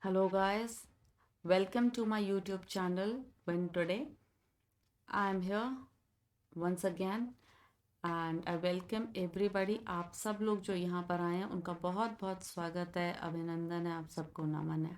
Hello guys, welcome to my YouTube channel. When today I am here once again and I welcome everybody. आप सब लोग जो यहाँ पर आए हैं उनका बहुत बहुत स्वागत है, अभिनंदन है, आप सबको नमन है।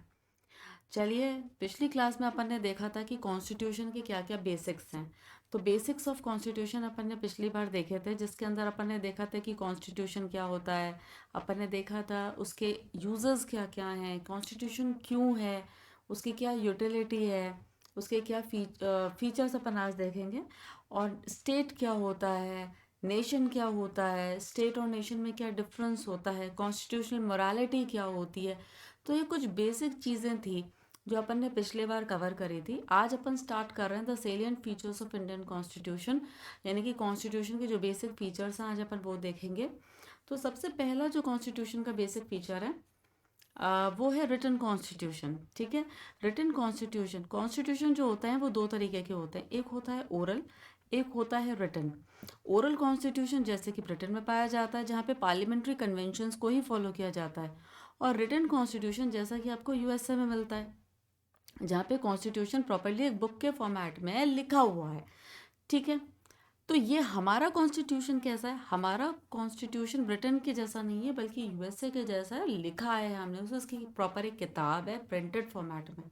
चलिए, पिछली क्लास में अपन ने देखा था कि कॉन्स्टिट्यूशन के क्या क्या बेसिक्स हैं। तो बेसिक्स ऑफ कॉन्स्टिट्यूशन अपन ने पिछली बार देखे थे, जिसके अंदर अपन ने देखा था कि कॉन्स्टिट्यूशन क्या होता है। अपन ने देखा था उसके यूजर्स क्या क्या हैं, कॉन्स्टिट्यूशन क्यों है, उसकी क्या यूटिलिटी है, उसके क्या फीचर्स अपन आज देखेंगे। और स्टेट क्या होता है, नेशन क्या होता है, स्टेट और नेशन में क्या डिफरेंस होता है, कॉन्स्टिट्यूशनल मोरालिटी क्या होती है। तो ये कुछ बेसिक चीज़ें थी जो अपन ने पिछले बार कवर करी थी। आज अपन स्टार्ट कर रहे हैं the salient features of Indian constitution, यानी कि कॉन्स्टिट्यूशन के जो बेसिक फीचर्स हैं आज अपन वो देखेंगे। तो सबसे पहला जो कॉन्स्टिट्यूशन का बेसिक फीचर है वो है रिटन कॉन्स्टिट्यूशन। ठीक है, रिटन कॉन्स्टिट्यूशन कॉन्स्टिट्यूशन जो होता है वो दो तरीके के होते हैं, एक होता है ओरल, एक होता है रिटन। ओरल कॉन्स्टिट्यूशन जैसे कि ब्रिटेन में पाया जाता है, जहाँ पे पार्लियामेंट्री कन्वेंशंस को ही फॉलो किया जाता है। और रिटन कॉन्स्टिट्यूशन जैसा कि आपको यूएसए में मिलता है, जहाँ पे कॉन्स्टिट्यूशन प्रॉपरली एक बुक के फॉर्मेट में लिखा हुआ है। ठीक है, तो ये हमारा कॉन्स्टिट्यूशन कैसा है? हमारा कॉन्स्टिट्यूशन ब्रिटेन के जैसा नहीं है, बल्कि यूएसए के जैसा है। लिखा है हमने उसे, उसकी प्रॉपर एक किताब है प्रिंटेड फॉर्मेट में।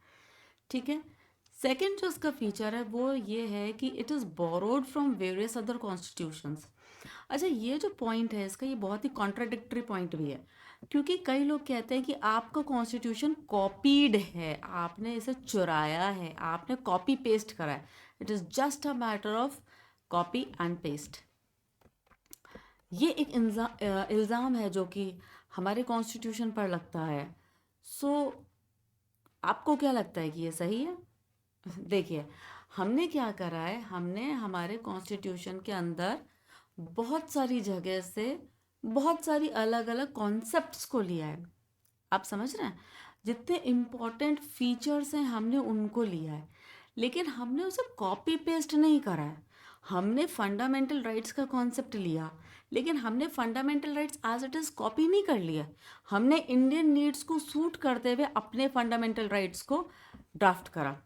ठीक है, सेकंड जो इसका फीचर है वो ये है कि it is borrowed from various other constitutions. अच्छा, ये जो पॉइंट है इसका, ये बहुत ही कॉन्ट्राडिक्टरी पॉइंट भी है, क्योंकि कई लोग कहते हैं कि आपका कॉन्स्टिट्यूशन कॉपीड है, आपने इसे चुराया है, आपने कॉपी पेस्ट करा है। It is just a matter of copy and paste. ये एक इल्ज़ाम है जो कि हमारे कॉन्स्टिट्यूशन पर लगता है। सो आपको क्या लगता है कि ये सही है? देखिए, हमने क्या करा है, हमने हमारे कॉन्स्टिट्यूशन के अंदर बहुत सारी जगह से बहुत सारी अलग अलग कॉन्सेप्ट्स को लिया है। आप समझ रहे हैं? जितने इम्पोर्टेंट फीचर्स हैं हमने उनको लिया है, लेकिन हमने उसे कॉपी पेस्ट नहीं करा है। हमने फंडामेंटल राइट्स का कॉन्सेप्ट लिया, लेकिन हमने fundamental rights as it is copy नहीं कर लिया। हमने इंडियन नीड्स को सूट करते हुए अपने फंडामेंटल राइट्स को ड्राफ्ट करा।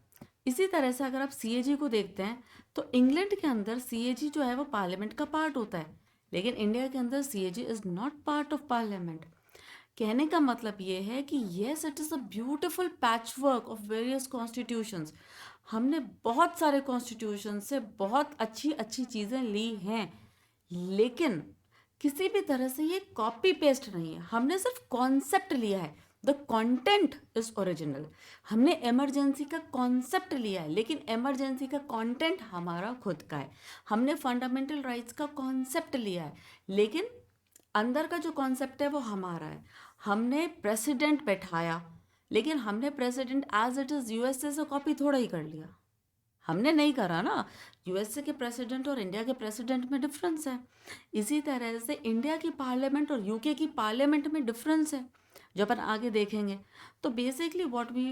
इसी तरह से अगर आप सीएजी को देखते हैं, तो इंग्लैंड के अंदर सीएजी जो है वो पार्लियामेंट का पार्ट होता है, लेकिन इंडिया के अंदर CAG is not part of parliament. कहने का मतलब ये है कि yes, it is a beautiful patchwork of various constitutions. हमने बहुत सारे कॉन्स्टिट्यूशन से बहुत अच्छी अच्छी चीज़ें ली हैं, लेकिन किसी भी तरह से ये कॉपी पेस्ट नहीं है। हमने सिर्फ कॉन्सेप्ट लिया है, द कंटेंट इज ओरिजिनल। हमने इमरजेंसी का कॉन्सेप्ट लिया है, लेकिन इमरजेंसी का कंटेंट हमारा खुद का है। हमने फंडामेंटल राइट्स का कॉन्सेप्ट लिया है, लेकिन अंदर का जो कॉन्सेप्ट है वो हमारा है। हमने प्रेसिडेंट बैठाया, लेकिन हमने president as it is USA से कॉपी थोड़ा ही कर लिया। हमने नहीं करा ना। यूएसए के प्रेसिडेंट और इंडिया के प्रेसिडेंट में डिफरेंस है। इसी तरह से इंडिया की पार्लियामेंट और यूके की पार्लियामेंट में डिफरेंस है, जो अपन आगे देखेंगे। तो basically what we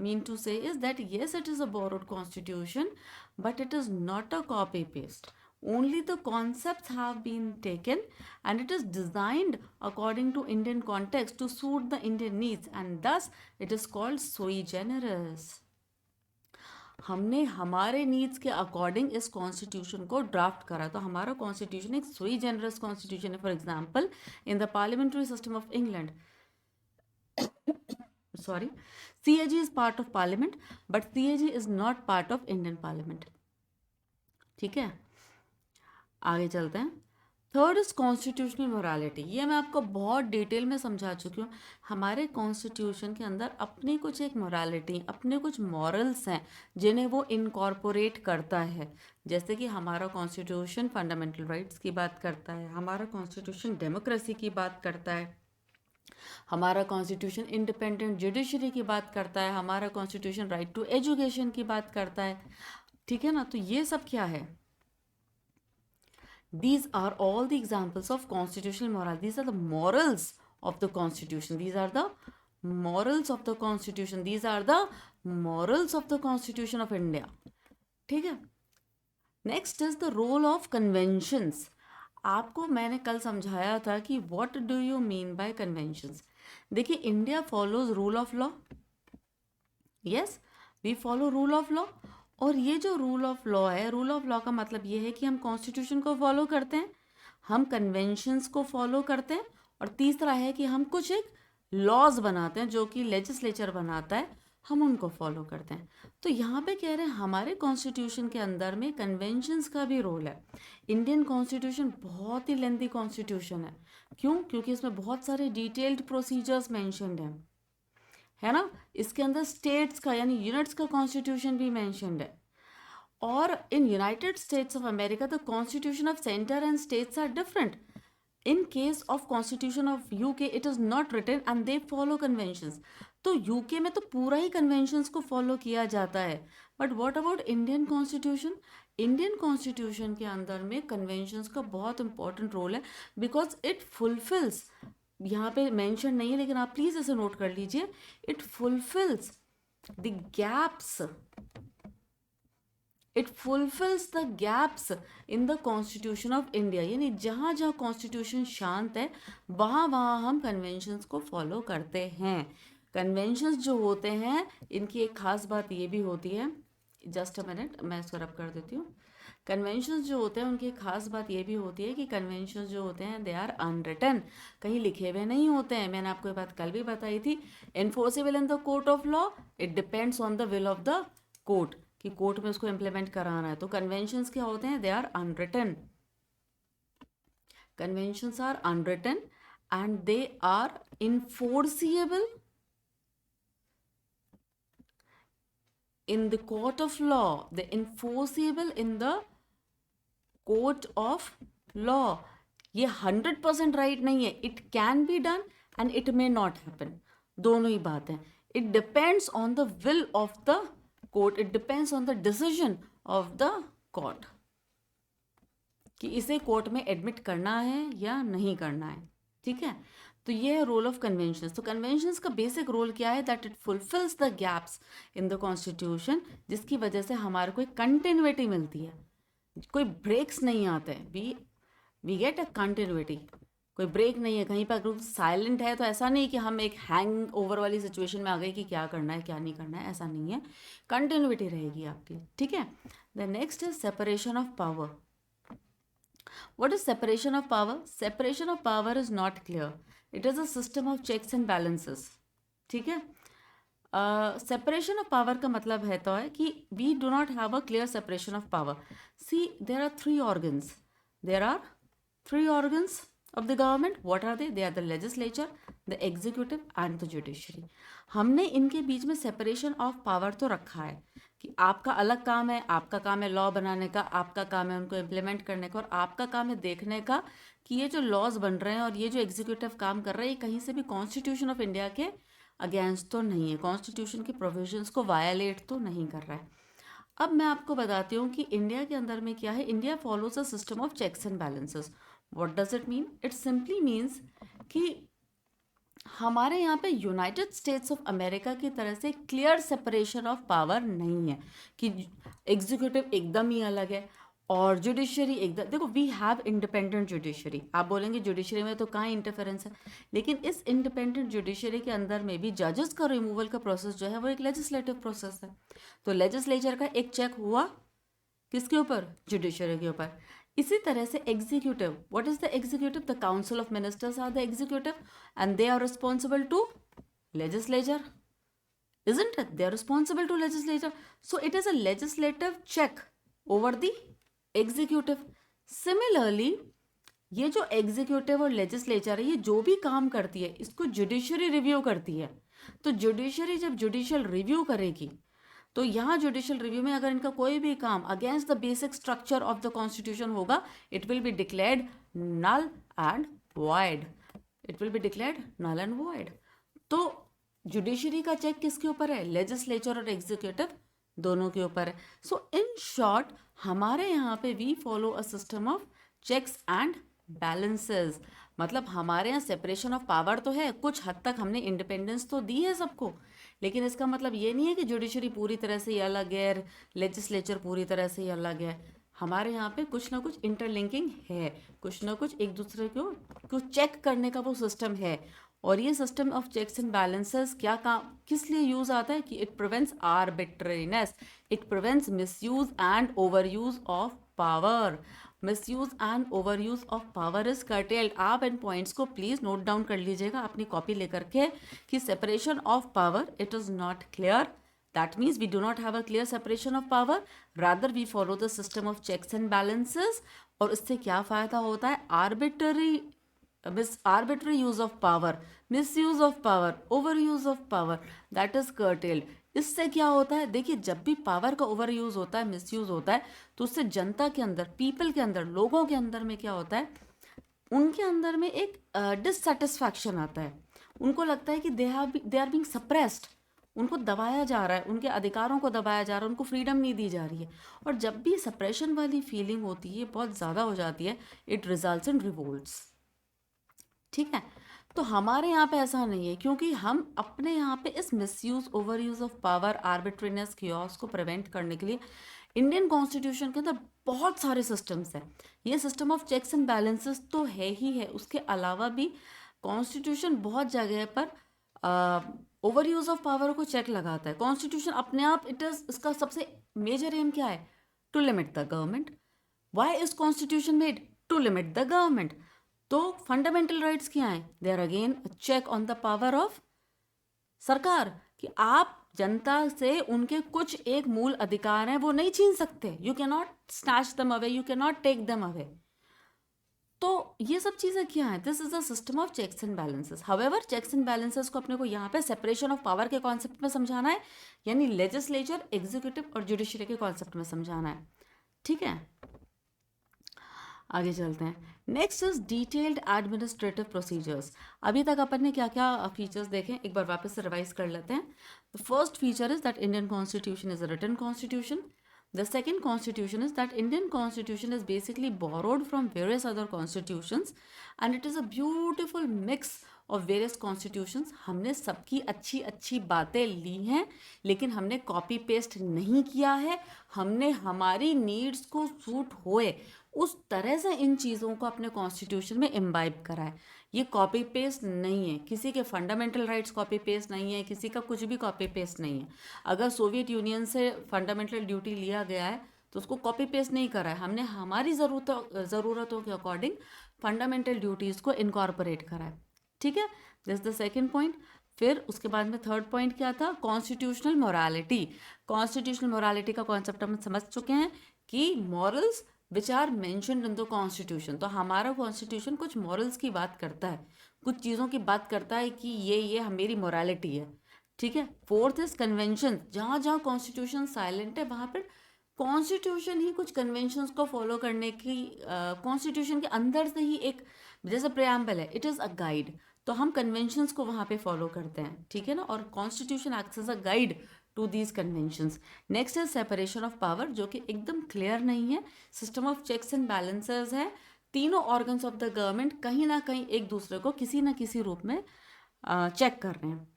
mean to say is that yes, it is a borrowed constitution, but it is not a copy paste. Only the concepts have been taken, and it is designed according to Indian context to suit the Indian needs, and thus it is called sui generis. हमने हमारे needs के according इस constitution को draft करा। तो हमारा constitution एक सुई जनरस कॉन्स्टिट्यूशन है। For example, in the parliamentary system of England, sorry, CAG is part of parliament, but CAG is not part of Indian parliament. ठीक है, आगे चलते हैं। Third is constitutional morality. ये मैं आपको बहुत डिटेल में समझा चुकी हूँ। हमारे कॉन्स्टिट्यूशन के अंदर अपनी कुछ एक मोरालिटी, अपने कुछ मॉरल्स हैं जिन्हें वो इनकॉर्पोरेट करता है। जैसे कि हमारा कॉन्स्टिट्यूशन फंडामेंटल राइट्स की बात करता है, हमारा कॉन्स्टिट्यूशन डेमोक्रेसी की बात करता है, हमारा कॉन्स्टिट्यूशन इंडिपेंडेंट जुडिशरी की बात करता है, हमारा कॉन्स्टिट्यूशन राइट टू एजुकेशन की बात करता है। ठीक है ना? तो ये सब क्या है? These are all the examples of constitutional morality. These are the morals of the constitution. These are the morals of the constitution. These are the morals of the constitution of India. ठीक है, next is the role of conventions. आपको मैंने कल समझाया था कि what do you mean by conventions. देखिए, India follows rule of law, yes, we follow rule of law. और ये जो रूल ऑफ लॉ है, रूल ऑफ लॉ का मतलब ये है कि हम कॉन्स्टिट्यूशन को फॉलो करते हैं, हम कन्वेंशंस को फॉलो करते हैं, और तीसरा है कि हम कुछ एक लॉज बनाते हैं जो कि लेजिस्लेचर बनाता है, हम उनको फॉलो करते हैं। तो यहाँ पे कह रहे हैं हमारे कॉन्स्टिट्यूशन के अंदर में कन्वेंशंस का भी रोल है। इंडियन कॉन्स्टिट्यूशन बहुत ही लेंथी कॉन्स्टिट्यूशन है। क्यों? क्योंकि इसमें बहुत सारे डिटेल्ड प्रोसीजर्स मेंशन्ड हैं, है ना। इसके अंदर स्टेट्स का यानी यूनिट्स का कॉन्स्टिट्यूशन भी मेंशन्ड है। और in United States of America the constitution of centre and states are different. In case of constitution of UK it is not written and they follow conventions। तो UK में तो पूरा ही conventions को follow किया जाता है। But what about Indian constitution? Indian constitution के अंदर में कन्वेंशंस का बहुत इंपॉर्टेंट रोल है, बिकॉज इट फुलफिल्स, यहाँ पे मेंशन नहीं है लेकिन आप प्लीज इसे नोट कर लीजिए, it fulfils the gaps, it fulfils the gaps in the constitution of India. यानी जहाँ जहाँ कॉन्स्टिट्यूशन शांत है वहाँ वहाँ हम कन्वेंशंस को फॉलो करते हैं। कन्वेंशंस जो होते हैं इनकी एक खास बात ये भी होती है, जस्ट अ मिनट मैं इसको रब कर देती हूँ। कन्वेंशंस जो होते हैं उनकी एक खास बात ये भी होती है कि कन्वेंशंस जो होते हैं दे आर अनरिटन, कहीं लिखे हुए नहीं होते हैं। मैंने आपको ये बात कल भी बताई थी। Enforceable in the court of law, it depends on the will of the court, कि कोर्ट में उसको इम्प्लीमेंट कराना है। तो कन्वेंशंस क्या होते हैं? They are unwritten, conventions are unwritten and they are enforceable in the court of law, they enforceable in the court of law। ये 100% राइट नहीं है, it can be done and it may not happen, दोनों ही बात है। It depends on the will of the court, it depends on the decision of the court कि इसे court में admit करना है या नहीं करना है, ठीक है। तो ये है रोल ऑफ कन्वेंशंस। तो कन्वेंशंस का बेसिक रोल क्या है? That it fulfils the gaps in the constitution, जिसकी वजह से हमारे को एक कंटिन्यूटी मिलती है, कोई ब्रेक्स नहीं आते हैं। वी गेट अ कंटिन्यूटी, कोई ब्रेक नहीं है। कहीं पर अगर साइलेंट है तो ऐसा नहीं कि हम एक हैंग ओवर वाली सिचुएशन में आ गए कि क्या करना है क्या नहीं करना है, ऐसा नहीं है, कंटिन्यूटी रहेगी आपकी, ठीक है। The next is separation of power. What is separation of power? Separation of power is not clear. It is a system of checks and balances. ठीक है। सेपरेशन ऑफ पावर का मतलब है तो है कि we do not have a clear separation of power. See there are three organs, there are three organs of the government. What are they? They are the legislature, the executive and the judiciary. हमने इनके बीच में separation of power तो रखा है कि आपका अलग काम है, आपका काम है लॉ बनाने का, आपका काम है उनको इम्प्लीमेंट करने का, और आपका काम है देखने का कि ये जो लॉज बन रहे हैं और ये जो एग्जीक्यूटिव काम कर रहा है ये कहीं से भी कॉन्स्टिट्यूशन ऑफ इंडिया के अगेंस्ट तो नहीं है, कॉन्स्टिट्यूशन के प्रोविजंस को वायलेट तो नहीं कर रहा है। अब मैं आपको बताती हूँ कि इंडिया के अंदर में क्या है। India follows a system of checks and balances. What does it mean? It simply means कि हमारे यहाँ पे यूनाइटेड स्टेट्स ऑफ अमेरिका की तरह से क्लियर सेपरेशन ऑफ पावर नहीं है कि एग्जीक्यूटिव एकदम ही अलग है और जुडिशरी एकदम। देखो, वी हैव इंडिपेंडेंट जुडिशरी। आप बोलेंगे जुडिशरी में तो कहाँ इंटरफेरेंस है, लेकिन इस इंडिपेंडेंट जुडिशरी के अंदर में भी जजेस का रिमूवल का प्रोसेस जो है वो एक लेजिस्लेटिव प्रोसेस है। तो लेजिस्लेचर का एक चेक हुआ किसके ऊपर? जुडिशरी के ऊपर। इसी तरह से executive, what is the executive? The council of ministers are the executive and they are responsible to legislature, isn't it? They are responsible to legislature. So it is a legislative check over the executive. Similarly, ये जो executive और legislature है ये जो भी काम करती है इसको जुडिशरी रिव्यू करती है। तो जुडिशरी जब जुडिशियल रिव्यू करेगी तो यहाँ जुडिशियल रिव्यू में अगर इनका कोई भी काम against the basic structure of the constitution होगा, it will be declared null and void, it will be declared null and void. तो जुडिशरी का चेक किसके ऊपर है? लेजिस्लेचर और एग्जीक्यूटिव दोनों के ऊपर है। सो इन शॉर्ट हमारे यहाँ पे we follow a system of checks and balances. मतलब हमारे यहाँ सेपरेशन ऑफ पावर तो है, कुछ हद तक हमने इंडिपेंडेंस तो दी है सबको, लेकिन इसका मतलब ये नहीं है कि जुडिशरी पूरी तरह से ही अलग है, लेजिस्लेचर पूरी तरह से ही अलग है। हमारे यहाँ पे कुछ ना कुछ इंटरलिंकिंग है, कुछ ना कुछ एक दूसरे को चेक करने का वो सिस्टम है। और ये system of checks and balances क्या काम किस लिए यूज आता है कि it prevents arbitrariness, it prevents misuse and overuse of power. Misuse and overuse of power is curtailed. आप इन पॉइंट्स को प्लीज नोट डाउन कर लीजिएगा अपनी कॉपी लेकर के कि separation of power it is not clear. That means we do not have a clear separation of power. Rather, we follow the system of checks and balances. और इससे क्या फायदा होता है? Arbitrary use of power, misuse of power, overuse of power, that is curtailed. इससे क्या होता है? देखिए, जब भी पावर का ओवर यूज होता है, मिसयूज होता है, तो उससे जनता के अंदर, पीपल के अंदर, लोगों के अंदर में क्या होता है? उनके अंदर में एक डिससेटिस्फैक्शन आता है। उनको लगता है कि दे आर बीइंग सप्रेस्ड, उनको दबाया जा रहा है, उनके अधिकारों को दबाया जा रहा है, उनको फ्रीडम नहीं दी जा रही है। और जब भी सप्रेशन वाली फीलिंग होती है, बहुत ज़्यादा हो जाती है, इट रिजल्ट्स इन रिवोल्ट्स। ठीक है, तो हमारे यहाँ पे ऐसा नहीं है, क्योंकि हम अपने यहाँ पे इस misuse, overuse of power, arbitrariness, chaos को प्रिवेंट करने के लिए इंडियन कॉन्स्टिट्यूशन के अंदर बहुत सारे सिस्टम्स हैं। ये system of checks and balances तो है ही है, उसके अलावा भी कॉन्स्टिट्यूशन बहुत जगह पर ओवर यूज ऑफ पावर को चेक लगाता है। कॉन्स्टिट्यूशन अपने आप इसका सबसे मेजर एम क्या है? To limit the government. Why is constitution made? To limit the government. तो फंडामेंटल राइट्स क्या है? They are again check on the power of सरकार, कि आप जनता से उनके कुछ एक मूल अधिकार हैं वो नहीं छीन सकते। You can not snatch them away, you can not take them away. तो ये सब चीज़ें क्या हैं? This is a system of checks and balances. However, checks and balances को अपने को यहाँ पे सेपरेशन ऑफ पावर के कॉन्सेप्ट में समझाना है, यानी लेजिस्लेचर, एग्जीक्यूटिव और जुडिशरी के कॉन्सेप्ट में समझाना है। ठीक है, आगे चलते हैं। Next is detailed administrative procedures. अभी तक अपन ने क्या क्या फीचर्स देखे, एक बार वापस से रिवाइज कर लेते हैं। The first feature is that Indian constitution is a written constitution. The second constitution is that Indian constitution is basically borrowed from various other constitutions and it is a beautiful mix of various constitutions. हमने सबकी अच्छी अच्छी बातें ली हैं, लेकिन हमने copy paste नहीं किया है। हमने हमारी नीड्स को सूट होए उस तरह से इन चीज़ों को अपने कॉन्स्टिट्यूशन में इम्बाइब करा है। ये कॉपी पेस्ट नहीं है, किसी के फंडामेंटल राइट्स कॉपी पेस्ट नहीं है, किसी का कुछ भी कॉपी पेस्ट नहीं है। अगर सोवियत यूनियन से फंडामेंटल ड्यूटी लिया गया है तो उसको कॉपी पेस्ट नहीं करा है, हमने हमारी ज़रूरतों के अकॉर्डिंग फंडामेंटल ड्यूटीज़ को इनकॉर्पोरेट करा है। ठीक है, दिस द सेकेंड पॉइंट। फिर उसके बाद में थर्ड पॉइंट क्या था? Constitutional morality. कॉन्स्टिट्यूशनल मोरालिटी का कॉन्सेप्ट हम समझ चुके हैं कि morals which are mentioned in the constitution. तो हमारा कॉन्स्टिट्यूशन कुछ मॉरल्स की बात करता है, कुछ चीज़ों की बात करता है कि ये मेरी मोरालिटी है। ठीक है। Fourth is convention. जहाँ जहाँ कॉन्स्टिट्यूशन साइलेंट है वहाँ पर कॉन्स्टिट्यूशन ही कुछ कन्वेंशंस को फॉलो करने की, कॉन्स्टिट्यूशन के अंदर से ही एक जैसे प्रेम्बल है, इट इज़ अ गाइड, तो हम कन्वेंशंस को वहाँ पे फॉलो करते हैं। ठीक है ना, और constitution acts as a guide to these conventions. Next is separation of power, जो कि एकदम क्लियर नहीं है। System of checks and balances है, तीनों ऑर्गन्स ऑफ द गवर्नमेंट कहीं ना कहीं एक दूसरे को किसी ना किसी रूप में चेक कर रहे हैं।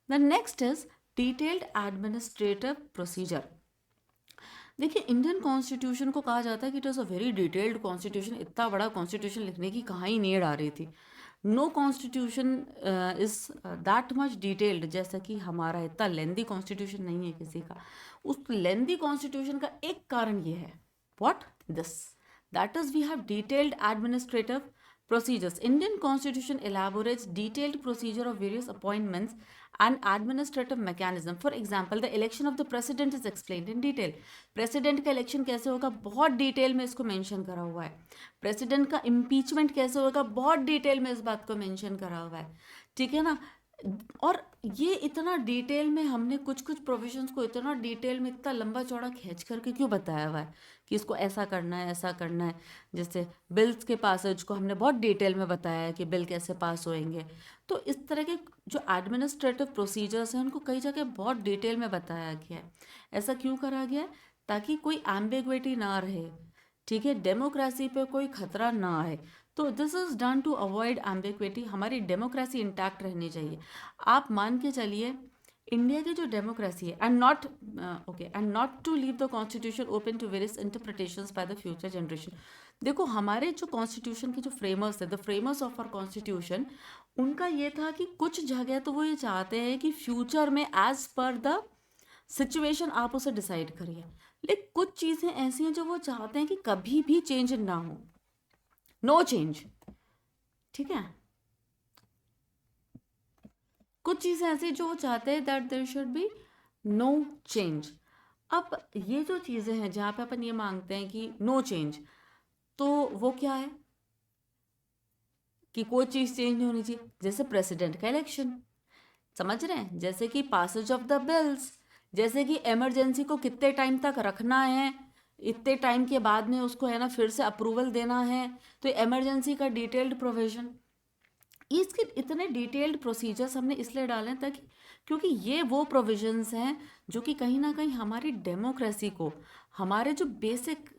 The next is detailed administrative procedure. देखिए, इंडियन कॉन्स्टिट्यूशन को कहा जाता है कि it is a very detailed constitution. इतना बड़ा कॉन्स्टिट्यूशन लिखने की कहाँ ही नीड आ रही थी। No constitution is that much detailed, जैसा कि हमारा इतना लेंदी कॉन्स्टिट्यूशन नहीं है किसी का। उस लेंदी कॉन्स्टिट्यूशन का एक कारण ये है, what this, that is we have detailed administrative procedures. Indian constitution elaborates detailed procedure of various appointments and administrative mechanism. For example, the election of the president is explained in detail. President का election कैसे होगा, बहुत detail में इसको mention करा हुआ है। President का impeachment कैसे होगा, बहुत डिटेल में इस बात को मेंशन करा हुआ है। ठीक है ना, और ये इतना डिटेल में हमने कुछ कुछ प्रोविजंस को इतना डिटेल में इतना लंबा चौड़ा खींच करके क्यों बताया हुआ है कि इसको ऐसा करना है, ऐसा करना है। जैसे बिल्स के पासेज को हमने बहुत डिटेल में बताया है कि बिल कैसे पास होएंगे। तो इस तरह के जो एडमिनिस्ट्रेटिव प्रोसीजर्स हैं उनको कई जगह बहुत डिटेल में बताया गया है। ऐसा क्यों करा गया है? ताकि कोई एम्बिग्विटी ना रहे। ठीक है, डेमोक्रेसी पे कोई खतरा ना आए। तो this is done to avoid ambiguity. हमारी डेमोक्रेसी इंटैक्ट रहनी चाहिए। आप मान के चलिए इंडिया की जो डेमोक्रेसी है, and not to leave the constitution open to various interpretations by the future generation. देखो, हमारे जो कॉन्स्टिट्यूशन के जो फ्रेमर्स है, the framers of our constitution, उनका ये था कि कुछ जगह तो वो ये चाहते हैं कि फ्यूचर में एज पर द सिचुएशन आप उसे डिसाइड करिए, लेकिन कुछ चीज़ें ऐसी हैं जो वो चाहते हैं कि कभी भी चेंज ना हो, नो चेंज। ठीक है, कुछ चीज़ें ऐसी जो वो चाहते हैं that there should be no change. अब ये जो चीज़ें हैं जहाँ पे अपन ये मांगते हैं कि नो चेंज, तो वो क्या है कि कोई चीज़ चेंज नहीं होनी चाहिए, जैसे प्रेसिडेंट का इलेक्शन, समझ रहे हैं, जैसे कि पासेज ऑफ द बिल्स, जैसे कि इमरजेंसी को कितने टाइम तक रखना है, इतने टाइम के बाद में उसको है ना फिर से अप्रूवल देना है, तो इमरजेंसी का डिटेल्ड प्रोविजन, इसके इतने डिटेल्ड प्रोसीजर्स हमने इसलिए डाले हैं ताकि, क्योंकि ये वो प्रोविजंस हैं जो कि कहीं ना कहीं हमारी डेमोक्रेसी को, हमारे जो बेसिक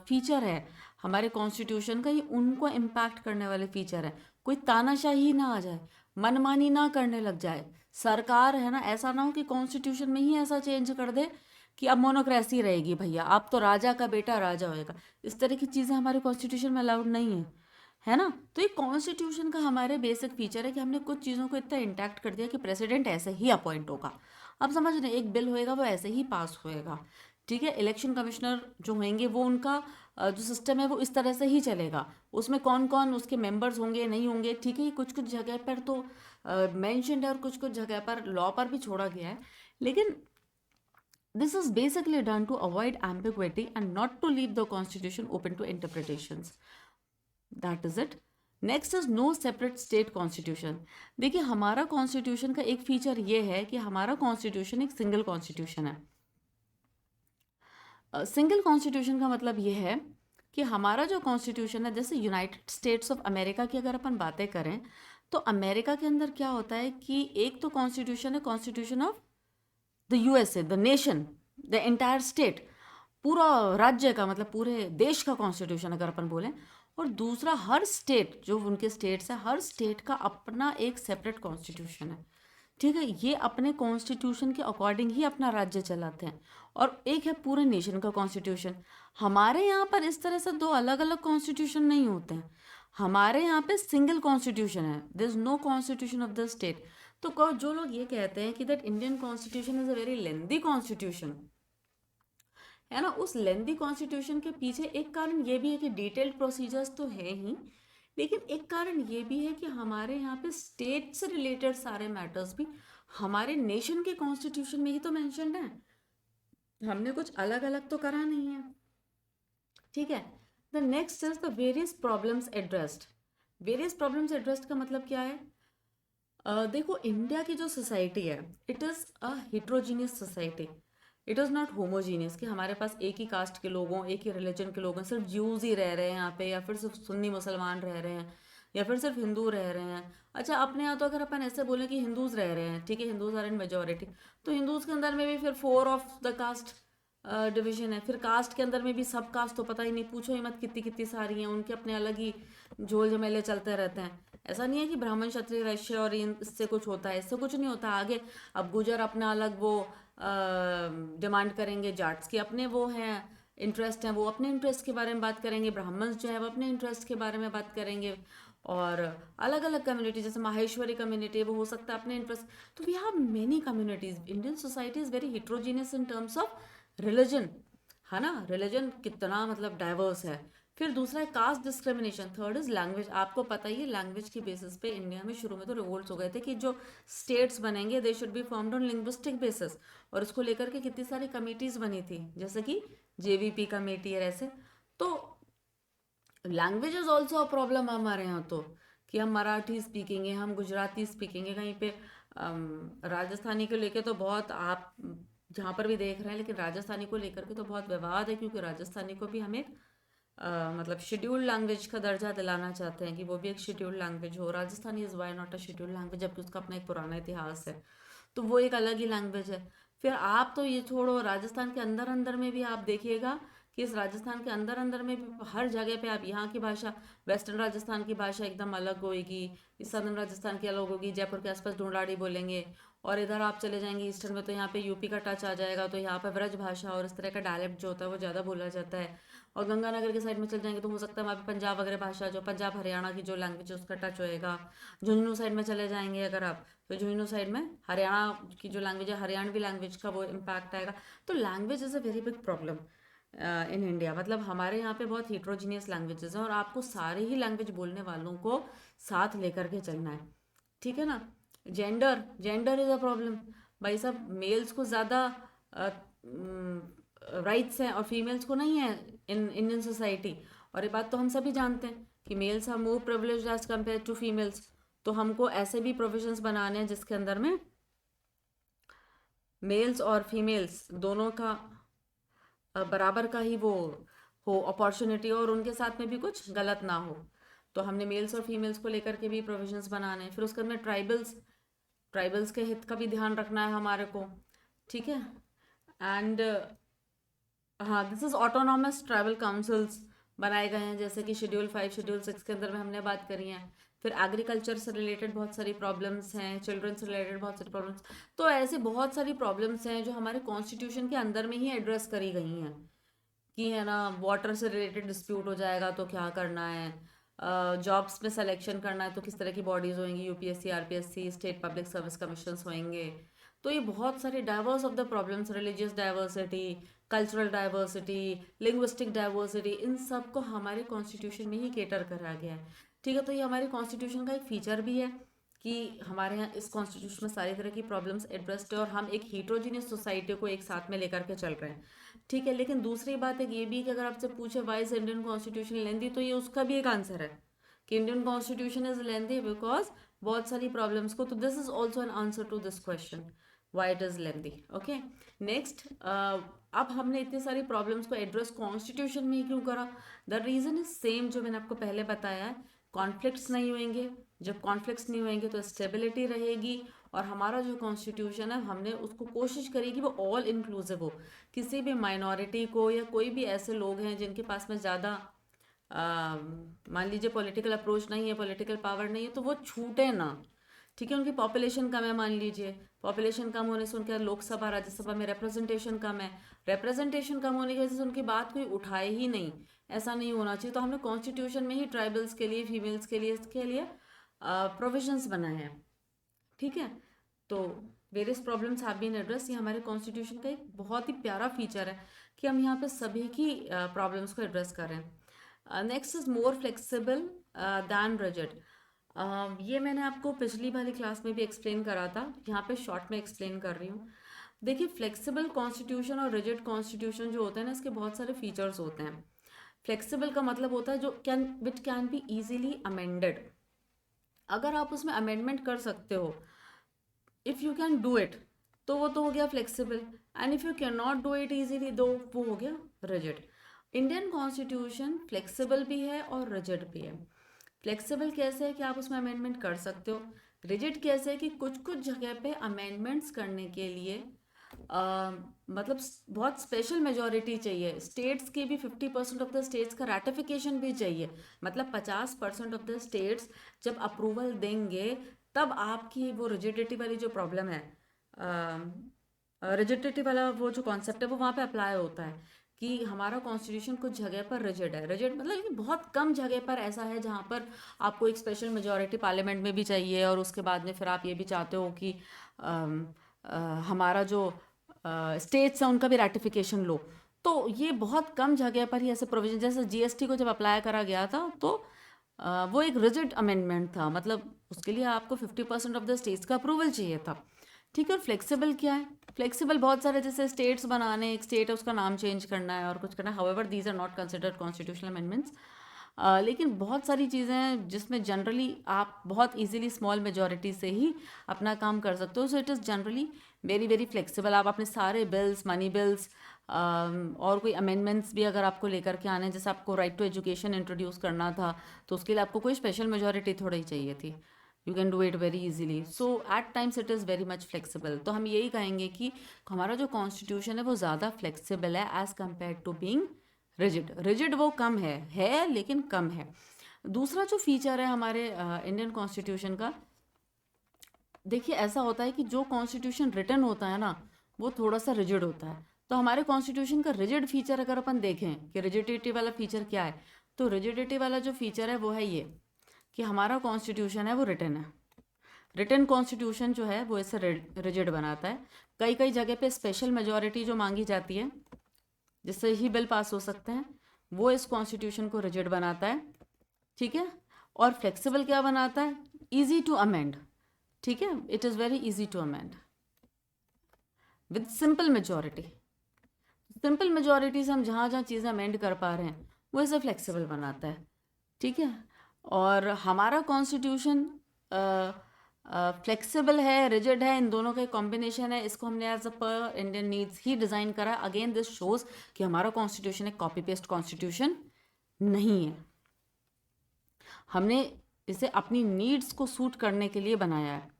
फीचर है हमारे कॉन्स्टिट्यूशन का, ये उनको इम्पैक्ट करने वाले फीचर है। कोई तानाशाही ना आ जाए, मनमानी ना करने लग जाए सरकार, है ना, ऐसा ना हो कि कॉन्स्टिट्यूशन में ही ऐसा चेंज कर दे कि अब मोनोक्रेसी रहेगी भैया, अब तो राजा का बेटा राजा होएगा। इस तरह की चीज़ें हमारे कॉन्स्टिट्यूशन में अलाउड नहीं है, है ना। तो ये कॉन्स्टिट्यूशन का हमारे बेसिक फीचर है कि हमने कुछ चीज़ों को इतना इंटैक्ट कर दिया कि प्रेसिडेंट ऐसे ही अपॉइंट होगा। अब समझ रहे हैं, एक बिल होएगा वो ऐसे ही पास होएगा। ठीक है, इलेक्शन कमिश्नर जो होंगे वो उनका जो सिस्टम है वो इस तरह से ही चलेगा, उसमें कौन कौन उसके मेंबर्स होंगे नहीं होंगे, ठीक है, कुछ कुछ जगह पर तो मेंशन्ड है और कुछ कुछ जगह पर लॉ पर भी छोड़ा गया है, लेकिन this is basically done to avoid ambiguity and not to leave the constitution open to interpretations. That is it. Next is no separate state constitution. देखिए हमारा कॉन्स्टिट्यूशन का एक फीचर ये है कि हमारा कॉन्स्टिट्यूशन एक सिंगल कॉन्स्टिट्यूशन है। सिंगल कॉन्स्टिट्यूशन का मतलब ये है कि हमारा जो कॉन्स्टिट्यूशन है, जैसे यूनाइटेड स्टेट्स ऑफ अमेरिका की अगर अपन बातें करें, तो अमेरिका के अंदर क्या होता है कि एक तो कॉन्स्टिट्यूशन है, constitution of the USA, the nation, the entire state, पूरा राज्य का मतलब पूरे देश का कॉन्स्टिट्यूशन अगर अपन बोलें, और दूसरा हर स्टेट जो उनके स्टेट्स है, हर स्टेट का अपना एक सेपरेट कॉन्स्टिट्यूशन है। ठीक है, ये अपने कॉन्स्टिट्यूशन के अकॉर्डिंग ही अपना राज्य चलाते हैं, और एक है पूरे नेशन का कॉन्स्टिट्यूशन। हमारे यहाँ पर इस तरह से दो अलग अलग कॉन्स्टिट्यूशन नहीं होते हैं, हमारे यहाँ पे सिंगल कॉन्स्टिट्यूशन है, there is no constitution of the state. तो जो लोग ये कहते हैं कि that Indian constitution is a very lengthy constitution, है ना, उस लेंदी कॉन्स्टिट्यूशन के पीछे एक कारण ये भी है कि डिटेल्ड प्रोसीजर्स तो है ही, लेकिन एक कारण ये भी है कि हमारे यहाँ पे स्टेट से रिलेटेड सारे मैटर्स भी हमारे नेशन के कॉन्स्टिट्यूशन में ही तो मेंशन्ड है, हमने कुछ अलग अलग तो करा नहीं है। ठीक है, the next is the various problems addressed. Various problems addressed का मतलब क्या है? देखो इंडिया की जो सोसाइटी है, it is a heterogeneous society, it is not homogeneous कि हमारे पास एक ही कास्ट के लोग हों, एक ही रिलीजन के लोग हैं, सिर्फ ज्यूज ही रह रहे हैं यहाँ पे, या फिर सिर्फ सुन्नी मुसलमान रह रहे हैं, या फिर सिर्फ हिंदू रह रहे हैं। अच्छा, अपने यहाँ तो अगर अपन ऐसे बोलें कि हिंदूज रह रहे हैं, ठीक है, हिंदूज आर इन मेजोरिटी, तो हिंदूज के अंदर में भी फिर 4 ऑफ द कास्ट डिवीजन है, फिर कास्ट के अंदर में भी सब कास्ट तो पता ही नहीं, पूछो ही मत कितनी कितनी सारी हैं, उनके अपने अलग ही झोल झमेले चलते रहते हैं। ऐसा नहीं है कि ब्राह्मण क्षत्रिय वैश्य और इससे कुछ होता है, इससे कुछ नहीं होता आगे। अब गुजर अपना अलग वो डिमांड करेंगे, जाट्स के अपने वो हैं इंटरेस्ट हैं, वो अपने इंटरेस्ट के बारे में बात करेंगे, ब्राह्मण्स जो है वो अपने इंटरेस्ट के बारे में बात करेंगे, और अलग अलग कम्युनिटी जैसे माहेश्वरी कम्युनिटी वो हो सकता है अपने इंटरेस्ट। तो we have many communities, Indian society is very heterogeneous in terms of religion, है ना, रिलीजन कितना मतलब डाइवर्स है। फिर दूसरा है caste discrimination, third is language. आपको पता ही है लैंग्वेज की बेसिस पे इंडिया में शुरू में तो रिवोल्ट्स हो गए थे कि जो स्टेट्स बनेंगे they should be formed on linguistic basis, और इसको लेकर के कितनी सारी कमिटीज बनी थी जैसे कि जेवीपी कमेटी है ऐसे। तो language is also a problem हमारे यहाँ तो, कि हम मराठी स्पीकिंग है, हम गुजराती स्पीकिंग है, कहीं पे राजस्थानी को लेके तो बहुत, आप जहाँ पर भी देख रहे हैं, लेकिन राजस्थानी को लेकर के तो बहुत विवाद है, क्योंकि राजस्थानी को भी हम एक मतलब शेड्यूल्ड लैंग्वेज का दर्जा दिलाना चाहते हैं कि वो भी एक शेड्यूल्ड लैंग्वेज हो। Rajasthani is why not a scheduled language, जबकि उसका अपना एक पुराना इतिहास है, तो वो एक अलग ही लैंग्वेज है। फिर आप तो ये छोड़ो, राजस्थान के अंदर अंदर में भी आप देखिएगा कि इस राजस्थान के अंदर अंदर में भी हर जगह पे आप यहाँ की भाषा, वेस्टर्न राजस्थान की भाषा एकदम अलग होएगी, इस सदर्न राजस्थान की अलग होगी, जयपुर के आसपास ढूंढाड़ी बोलेंगे, और इधर आप चले जाएंगे ईस्टर्न में तो यहाँ पे यूपी का टच आ जाएगा, तो यहाँ पे ब्रज भाषा और इस तरह का डायलेक्ट जो होता है वो ज़्यादा बोला जाता है। और गंगानगर के साइड में चल जाएंगे तो हो सकता है वहाँ पे पंजाब वगैरह भाषा, जो पंजाब हरियाणा की जो लैंग्वेज है उसका टच होएगा। झुंझुनू साइड में चले जाएंगे अगर आप, तो झुंझुनू साइड में हरियाणा की जो लैंग्वेज है, हरियाणवी लैंग्वेज का वो इम्पैक्ट आएगा। तो language is a very big problem in India. मतलब हमारे यहाँ पे बहुत हिट्रोजीनियस लैंग्वेजेस हैं और आपको सारे ही लैंग्वेज बोलने वालों को साथ लेकर के चलना है, ठीक है ना। Gender gender is a problem. भाई साहब, मेल्स को ज़्यादा राइट्स हैं और फीमेल्स को नहीं है इन इंडियन सोसाइटी। और ये बात तो हम सभी जानते हैं कि males are more privileged as compare to females. तो हमको ऐसे भी प्रोविजंस बनाने हैं जिसके अंदर में मेल्स और फीमेल्स दोनों का बराबर का ही वो हो अपॉर्चुनिटी, और उनके साथ में भी कुछ गलत ना हो। तो हमने मेल्स और फीमेल्स को लेकर के भी प्रोविजंस बनाने हैं। फिर उसके अंदर ट्राइबल्स, ट्राइबल्स के हित का भी ध्यान रखना है हमारे को, ठीक है। एंड हाँ, this is autonomous tribal councils बनाए गए हैं, जैसे कि शेड्यूल 5 शेड्यूल 6 के अंदर में हमने बात करी है। फिर एग्रीकल्चर से रिलेटेड बहुत सारी प्रॉब्लम्स हैं, चिल्ड्रन से रिलेटेड बहुत सारी प्रॉब्लम्स। तो ऐसे बहुत सारी प्रॉब्लम्स हैं जो हमारे कॉन्स्टिट्यूशन के अंदर में ही एड्रेस करी गई हैं कि है ना, वाटर से रिलेटेड डिस्प्यूट हो जाएगा तो क्या करना है, जॉब्स में सिलेक्शन करना है तो किस तरह की बॉडीज होंगी, UPSC RPSC state public service commissions होंगे। तो ये बहुत सारे diverse of the problems, religious diversity, cultural diversity, linguistic diversity, इन सब को हमारे कॉन्स्टिट्यूशन में ही केटर करा गया है, ठीक है। तो ये हमारे कॉन्स्टिट्यूशन का एक फीचर भी है कि हमारे यहाँ इस कॉन्स्टिट्यूशन में सारी तरह की प्रॉब्लम्स एड्रेस्ड है और हम एक हीट्रोजीनियस सोसाइटी को एक साथ में लेकर के चल रहे हैं, ठीक है। लेकिन दूसरी बात एक ये भी कि अगर आपसे पूछे why is Indian constitution lengthy, तो ये उसका भी एक आंसर है कि Indian constitution is lengthy because बहुत सारी प्रॉब्लम्स को, तो this is also an answer to this question why it is lengthy, okay. Next, अब हमने इतनी सारी प्रॉब्लम्स को एड्रेस कॉन्स्टिट्यूशन में ही क्यों करा? द रीजन इज सेम जो मैंने आपको पहले बताया है, कॉन्फ्लिक्ट्स नहीं होंगे। जब कॉन्फ्लिक्ट्स नहीं होंगे तो स्टेबिलिटी रहेगी, और हमारा जो कॉन्स्टिट्यूशन है हमने उसको कोशिश करी कि वो ऑल इंक्लूसिव हो, किसी भी माइनॉरिटी को या कोई भी ऐसे लोग हैं जिनके पास में ज़्यादा मान लीजिए पॉलिटिकल अप्रोच नहीं है, पॉलिटिकल पावर नहीं है, तो वो छूटे ना, ठीक है। उनकी पॉपुलेशन कम है, मान लीजिए पॉपुलेशन कम होने से उनके लोकसभा राज्यसभा में रिप्रेजेंटेशन कम है, रिप्रेजेंटेशन कम होने की वजह से उनकी बात कोई उठाए ही नहीं, ऐसा नहीं होना चाहिए। तो हमने कॉन्स्टिट्यूशन में ही ट्राइबल्स के लिए, फीमेल्स के लिए, इसके लिए प्रोविजंस बनाए हैं, ठीक है। तो various problems have been address. ये हमारे कॉन्स्टिट्यूशन का एक बहुत ही प्यारा फीचर है कि हम यहाँ पे सभी की प्रॉब्लम्स को एड्रेस कर रहे हैं। Next is more flexible than rigid. ये मैंने आपको पिछली वाली क्लास में भी एक्सप्लेन करा था, यहाँ पे शॉर्ट में एक्सप्लेन कर रही हूँ। देखिए, फ्लेक्सिबल कॉन्स्टिट्यूशन और रिजिड कॉन्स्टिट्यूशन जो होते हैं ना, इसके बहुत सारे फीचर्स होते हैं। फ्लेक्सिबल का मतलब होता है जो which can be easily amended. अगर आप उसमें अमेंडमेंट कर सकते हो, if you can do it, तो वो तो हो गया flexible. And if you can not do it easily, दो वो हो गया रिजिड। इंडियन कॉन्स्टिट्यूशन फ्लेक्सिबल भी है और रिजिड भी है। फ्लेक्सिबल कैसे है कि आप उसमें अमेंडमेंट कर सकते हो, रिजिड कैसे है कि कुछ कुछ जगह पे अमेंडमेंट्स करने के लिए मतलब बहुत स्पेशल मेजॉरिटी चाहिए। स्टेट्स की भी 50% ऑफ द स्टेट्स का रैटिफिकेशन भी चाहिए, मतलब 50% ऑफ द स्टेट्स जब अप्रूवल देंगे तब आपकी वो रिजिडिटी वाली जो प्रॉब्लम है, रिजिडिटी वाला वो जो कॉन्सेप्ट है वो वहाँ पे अप्लाई होता है कि हमारा कॉन्स्टिट्यूशन कुछ जगह पर रिजिड है। रिजिड मतलब लेकिन बहुत कम जगह पर ऐसा है जहाँ पर आपको एक स्पेशल मेजॉरिटी पार्लियामेंट में भी चाहिए, और उसके बाद में फिर आप ये भी चाहते हो कि हमारा जो स्टेट्स हैं उनका भी रैटिफिकेशन लो। तो ये बहुत कम जगह पर ही ऐसे प्रोविजन, जैसे जीएसटी को जब अप्लाई करा गया था तो वो एक रिजिड अमेंडमेंट था, मतलब उसके लिए आपको 50% ऑफ द स्टेट्स का अप्रूवल चाहिए था, ठीक है। और फ्लेक्सिबल क्या है? फ्लेक्सिबल बहुत सारे जैसे स्टेट्स बनाने, एक स्टेट है उसका नाम चेंज करना है और कुछ करना है, however these are not considered constitutional amendments. लेकिन बहुत सारी चीज़ें हैं जिसमें जनरली आप बहुत इजीली स्मॉल मेजॉरिटी से ही अपना काम कर सकते हो। So it is generally very very flexible. आप अपने सारे बिल्स, मनी बिल्स और कोई अमेंडमेंट्स भी अगर आपको लेकर के आने हैं, जैसे आपको राइट टू एजुकेशन इंट्रोड्यूस करना था, तो उसके लिए आपको कोई स्पेशल मेजॉरिटी थोड़ी ही चाहिए थी, you can do it very easily. So at times it is very much flexible. तो हम यही कहेंगे कि हमारा जो कॉन्स्टिट्यूशन है वो ज़्यादा फ्लेक्सिबल है as compare to being rigid. Rigid वो कम है लेकिन कम है। दूसरा जो फीचर है हमारे इंडियन कॉन्स्टिट्यूशन का, देखिए ऐसा होता है कि जो कॉन्स्टिट्यूशन रिटन होता है ना वो थोड़ा सा रिजिड होता है। तो हमारे कॉन्स्टिट्यूशन का रिजिड फीचर अगर अपन देखें कि रिजिडिटी वाला फीचर क्या है, तो रिजिडिटी वाला जो फीचर है वो है ये कि हमारा कॉन्स्टिट्यूशन है वो रिटन है। रिटन कॉन्स्टिट्यूशन जो है वो इसे रिजिड बनाता है। कई कई जगह पे स्पेशल मेजोरिटी जो मांगी जाती है जिससे ही बिल पास हो सकते हैं, वो इस कॉन्स्टिट्यूशन को रिजिड बनाता है। ठीक है। और फ्लेक्सिबल क्या बनाता है? Easy to amend. ठीक है, it is very easy to amend with simple majority. Simple majority से हम जहाँ जहाँ चीज़ें अमेंड कर पा रहे हैं वो इसे फ्लेक्सिबल बनाता है। ठीक है। और हमारा कॉन्स्टिट्यूशन फ्लेक्सिबल है, रिजिड है, इन दोनों का कॉम्बिनेशन है। इसको हमने एज अ पर इंडियन नीड्स ही डिज़ाइन करा। अगेन दिस शोज कि हमारा कॉन्स्टिट्यूशन एक कॉपी पेस्ट कॉन्स्टिट्यूशन नहीं है। हमने इसे अपनी नीड्स को सूट करने के लिए बनाया है।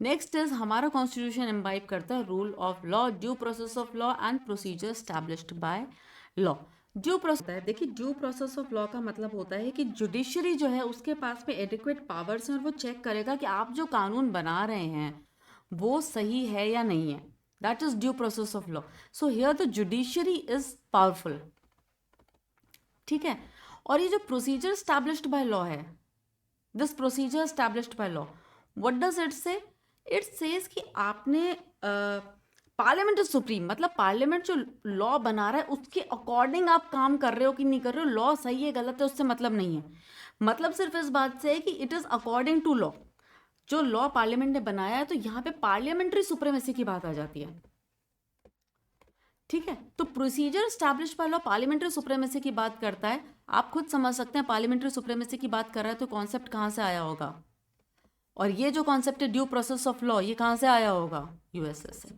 नेक्स्ट इज हमारा कॉन्स्टिट्यूशन इम्बाइब करता है rule of law, due process of law and procedure established by law. Due process है, देखिए ड्यू प्रोसेस ऑफ लॉ का मतलब होता है कि जुडिशरी जो है उसके पास में एडिक्वेट पावर्स हैं और वो चेक करेगा कि आप जो कानून बना रहे हैं वो सही है या नहीं है। That is due process of law. So here the judiciary is powerful. ठीक है। और ये जो प्रोसीजर स्टैब्लिश्ड बाय लॉ है, this procedure established by law, what does it से? इट सेज कि आपने पार्लियामेंट इज सुप्रीम, मतलब पार्लियामेंट जो लॉ बना रहा है उसके अकॉर्डिंग आप काम कर रहे हो कि नहीं कर रहे हो। लॉ सही है गलत है उससे मतलब नहीं है। मतलब सिर्फ इस बात से है कि it is according to law. जो लॉ पार्लियामेंट ने बनाया है तो यहाँ पे पार्लियामेंट्री सुप्रीमेसी की बात आ जाती है। ठीक है। तो procedure establish by law parliamentary supremacy की बात करता है। आप खुद समझ सकते हैं पार्लियामेंट्री सुप्रीमेसी की बात कर रहा है तो कॉन्सेप्ट कहाँ से आया होगा। और ये जो कॉन्सेप्ट है ड्यू प्रोसेस ऑफ लॉ, ये कहाँ से आया होगा? यूएसए से।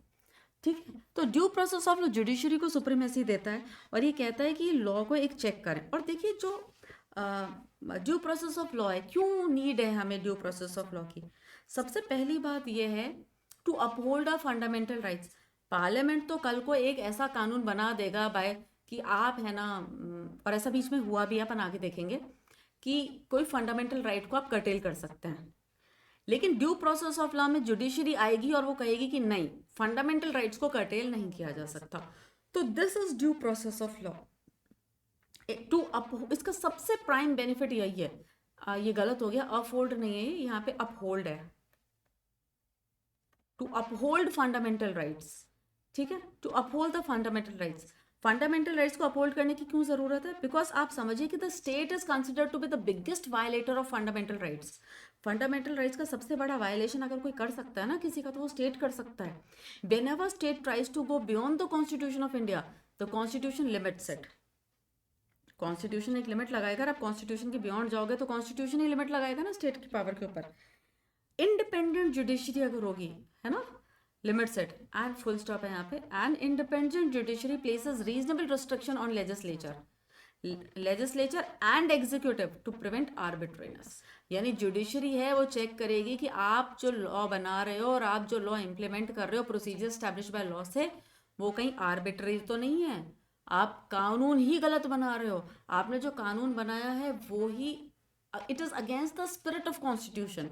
ठीक है। तो due process of law judiciary को सुप्रीमेसी देता है और ये कहता है कि लॉ को एक चेक करें। और देखिए जो ड्यू प्रोसेस ऑफ लॉ है, क्यों नीड है हमें ड्यू प्रोसेस ऑफ लॉ की? सबसे पहली बात यह है to uphold a fundamental rights. Parliament तो कल को एक ऐसा कानून बना देगा बाय कि आप है ना, और ऐसा बीच में हुआ भी, अपन आगे देखेंगे कि कोई फंडामेंटल राइट को आप कर्टेल कर सकते हैं। लेकिन ड्यू प्रोसेस ऑफ लॉ में जुडिशरी आएगी और वो कहेगी कि नहीं, फंडामेंटल राइट्स को कर्टेल नहीं किया जा सकता। तो this is due process of law to up. इसका सबसे प्राइम बेनिफिट यही है। ये गलत हो गया, अपहोल्ड नहीं है, यहाँ पे अपहोल्ड है। To uphold fundamental rights. ठीक है, to uphold the fundamental rights. Fundamental rights को अपहोल्ड करने की क्यों जरूरत है? बिकॉज आप समझिए कि the state is considered to be the biggest violator of fundamental rights. Fundamental rights का सबसे बड़ा वायलेशन अगर कोई कर सकता है ना किसी का, तो वो स्टेट कर सकता है। Whenever state tries to go beyond the constitution of India, the constitution limits it. Constitution एक लिमिट लगाएगा, आप कॉन्स्टिट्यूशन के बियॉन्ड जाओगे तो कॉन्स्टिट्यूशन ही लिमिट लगाएगा ना स्टेट की पावर के ऊपर। इंडिपेंडेंट जुडिशरी अगर होगी, है ना, limit set and full stop है यहाँ पे। And independent judiciary places reasonable restriction on legislature and executive to prevent arbitrariness. यानी जुडिशरी है वो चेक करेगी कि आप जो लॉ बना रहे हो और आप जो लॉ इंप्लीमेंट कर रहे हो प्रोसीजर स्टैब्लिश बाय लॉ से, वो कहीं आर्बिट्रेरी तो नहीं है। आप कानून ही गलत बना रहे हो। आपने जो कानून बनाया है वो ही it is against the spirit of constitution,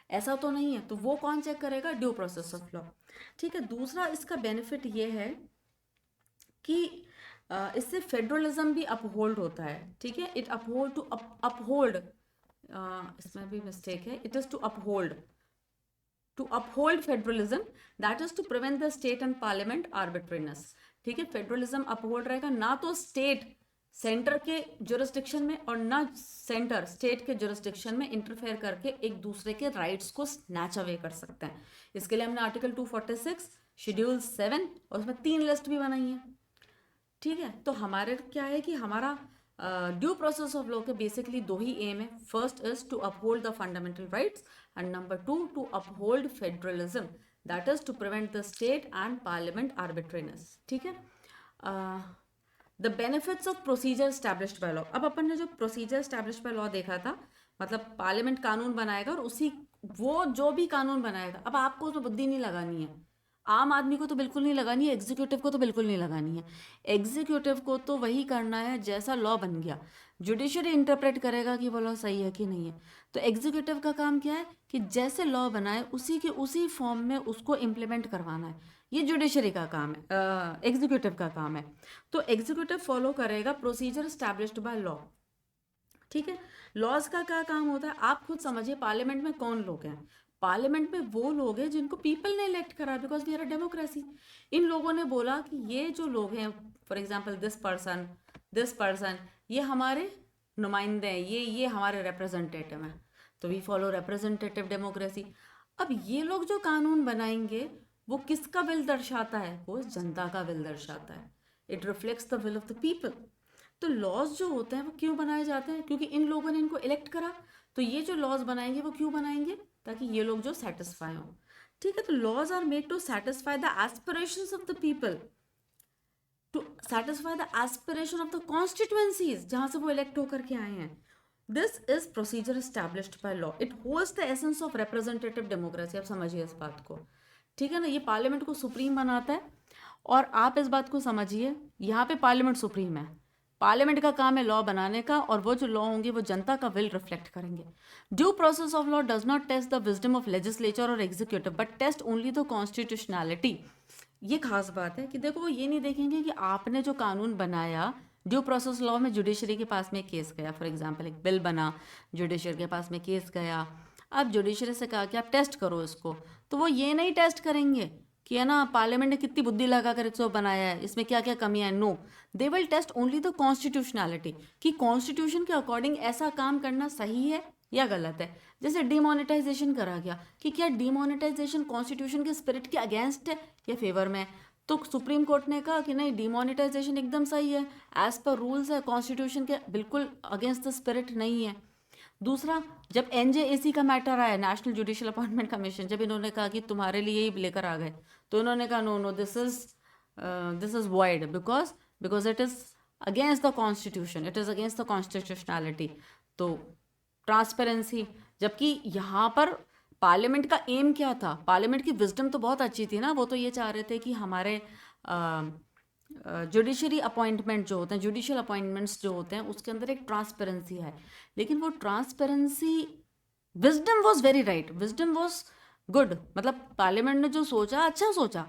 ऐसा तो नहीं है। तो वो कौन चेक करेगा? Due process of law. ठीक है। दूसरा इसका बेनिफिट ये है कि इससे फेडरलिज्म भी अपहोल्ड होता है। ठीक है, इट अपहोल्ड टू अपहोल्ड, इसमें भी मिस्टेक है, it is to uphold federalism, that is to prevent the state and parliament arbitrariness. ठीक है, फेडरलिज्म अपहोल्ड रहेगा, ना तो स्टेट सेंटर के जुरिस्डिक्शन में और ना सेंटर स्टेट के जुरिस्डिक्शन में इंटरफेयर करके एक दूसरे के राइट्स को स्नैच अवे कर सकते हैं। इसके लिए हमने आर्टिकल 246 शेड्यूल 7 और उसमें 3 लिस्ट भी बनाई है। ठीक है। तो हमारे क्या है कि हमारा ड्यू प्रोसेस ऑफ लॉ के बेसिकली दो ही एम है। First is to uphold the fundamental rights and number 2 to uphold federalism, that is to prevent the state and parliament arbitrariness. ठीक है। The benefits of procedure established by law. अब अपन ने जो प्रोसीजर स्टैब्लिश्ड बाय लॉ देखा था, मतलब parliament कानून बनाएगा और उसी वो जो भी कानून बनाएगा, अब आपको तो बुद्धि नहीं लगानी है, आम आदमी को तो बिल्कुल नहीं लगानी है, एग्जीक्यूटिव को तो बिल्कुल नहीं लगानी है। एग्जीक्यूटिव को तो वही करना है जैसा लॉ बन गया। जुडिशरी इंटरप्रेट करेगा कि वो लॉ सही है कि नहीं है। तो एग्जीक्यूटिव का काम क्या है कि जैसे लॉ बनाए उसी के उसी फॉर्म में उसको इम्प्लीमेंट करवाना है। ये जुडिशरी का काम है, एग्जीक्यूटिव का काम है। तो एग्जीक्यूटिव फॉलो करेगा प्रोसीजर एस्टैब्लिश्ड बाय लॉ। ठीक है। लॉज का क्या काम होता है आप खुद समझिए। पार्लियामेंट में कौन लोग हैं? पार्लियामेंट में वो लोग हैं जिनको पीपल ने इलेक्ट करा, because we are a democracy. इन लोगों ने बोला कि ये जो लोग हैं, फॉर एग्जाम्पल दिस पर्सन, ये हमारे नुमाइंदे हैं, ये हमारे रिप्रेजेंटेटिव हैं। तो वी फॉलो रिप्रेजेंटेटिव डेमोक्रेसी। अब ये लोग जो कानून बनाएंगे वो किसका विल दर्शाता है? वो जनता का विल दर्शाता है। It reflects the will of the people. तो लॉज जो होते हैं वो क्यों बनाए जाते हैं? क्योंकि इन लोगों ने इनको इलेक्ट करा। तो ये जो लॉज बनाएंगे वो क्यों बनाएंगे? ताकि ये लोग जो सेटिस्फाई हो। ठीक है। तो laws are made to satisfy the aspirations of the people, to satisfy the aspiration of the constituencies जहां से वो इलेक्ट होकर के आए हैं। This is procedure established by law. It holds the essence of representative democracy. आप समझिए इस बात को। ठीक है ना। ये पार्लियामेंट को सुप्रीम बनाता है। और आप इस बात को समझिए, यहाँ पे पार्लियामेंट सुप्रीम है। पार्लियामेंट का काम है लॉ बनाने का, और वो जो लॉ होंगे वो जनता का विल रिफ्लेक्ट करेंगे। Due process of law does not test the wisdom of legislature और executive but test only the constitutionality. ये खास बात है कि देखो वो ये नहीं देखेंगे कि आपने जो कानून बनाया, ड्यू प्रोसेस लॉ में जुडिशरी के पास में केस गया, फॉर एग्जाम्पल एक बिल बना, जुडिशरी के पास में केस गया। अब जुडिशरी से कहा कि आप टेस्ट करो इसको, तो वो ये नहीं टेस्ट करेंगे कि है ना पार्लियामेंट ने कितनी बुद्धि लगा कर इसको बनाया है, इसमें क्या क्या कमियां हैं। No, they will test only the constitutionality, कि कॉन्स्टिट्यूशन के अकॉर्डिंग ऐसा काम करना सही है या गलत है। जैसे डिमोनेटाइजेशन करा गया, कि क्या डिमोनेटाइजेशन कॉन्स्टिट्यूशन के स्पिरिट के अगेंस्ट है या फेवर में है। तो सुप्रीम कोर्ट ने कहा कि नहीं, डिमोनेटाइजेशन एकदम सही है, एज पर रूल्स है, कॉन्स्टिट्यूशन के बिल्कुल अगेंस्ट द स्पिरिट नहीं है। दूसरा, जब एनजेएसी का मैटर आया, नेशनल जुडिशियल अपॉइंटमेंट कमीशन, जब इन्होंने कहा कि तुम्हारे लिए ही लेकर आ गए, तो इन्होंने कहा no no, this is void because it is against the constitution, it is against the constitutionality. तो ट्रांसपेरेंसी, जबकि यहाँ पर पार्लियामेंट का एम क्या था? पार्लियामेंट की विजडम तो बहुत अच्छी थी ना। वो तो ये चाह रहे थे कि हमारे जुडिशरी अपॉइंटमेंट जो होते हैं, जुडिशियल अपॉइंटमेंट्स जो होते हैं, उसके अंदर एक ट्रांसपेरेंसी है। लेकिन वो transparency, wisdom was very right, wisdom was good. मतलब पार्लियामेंट ने जो सोचा अच्छा सोचा,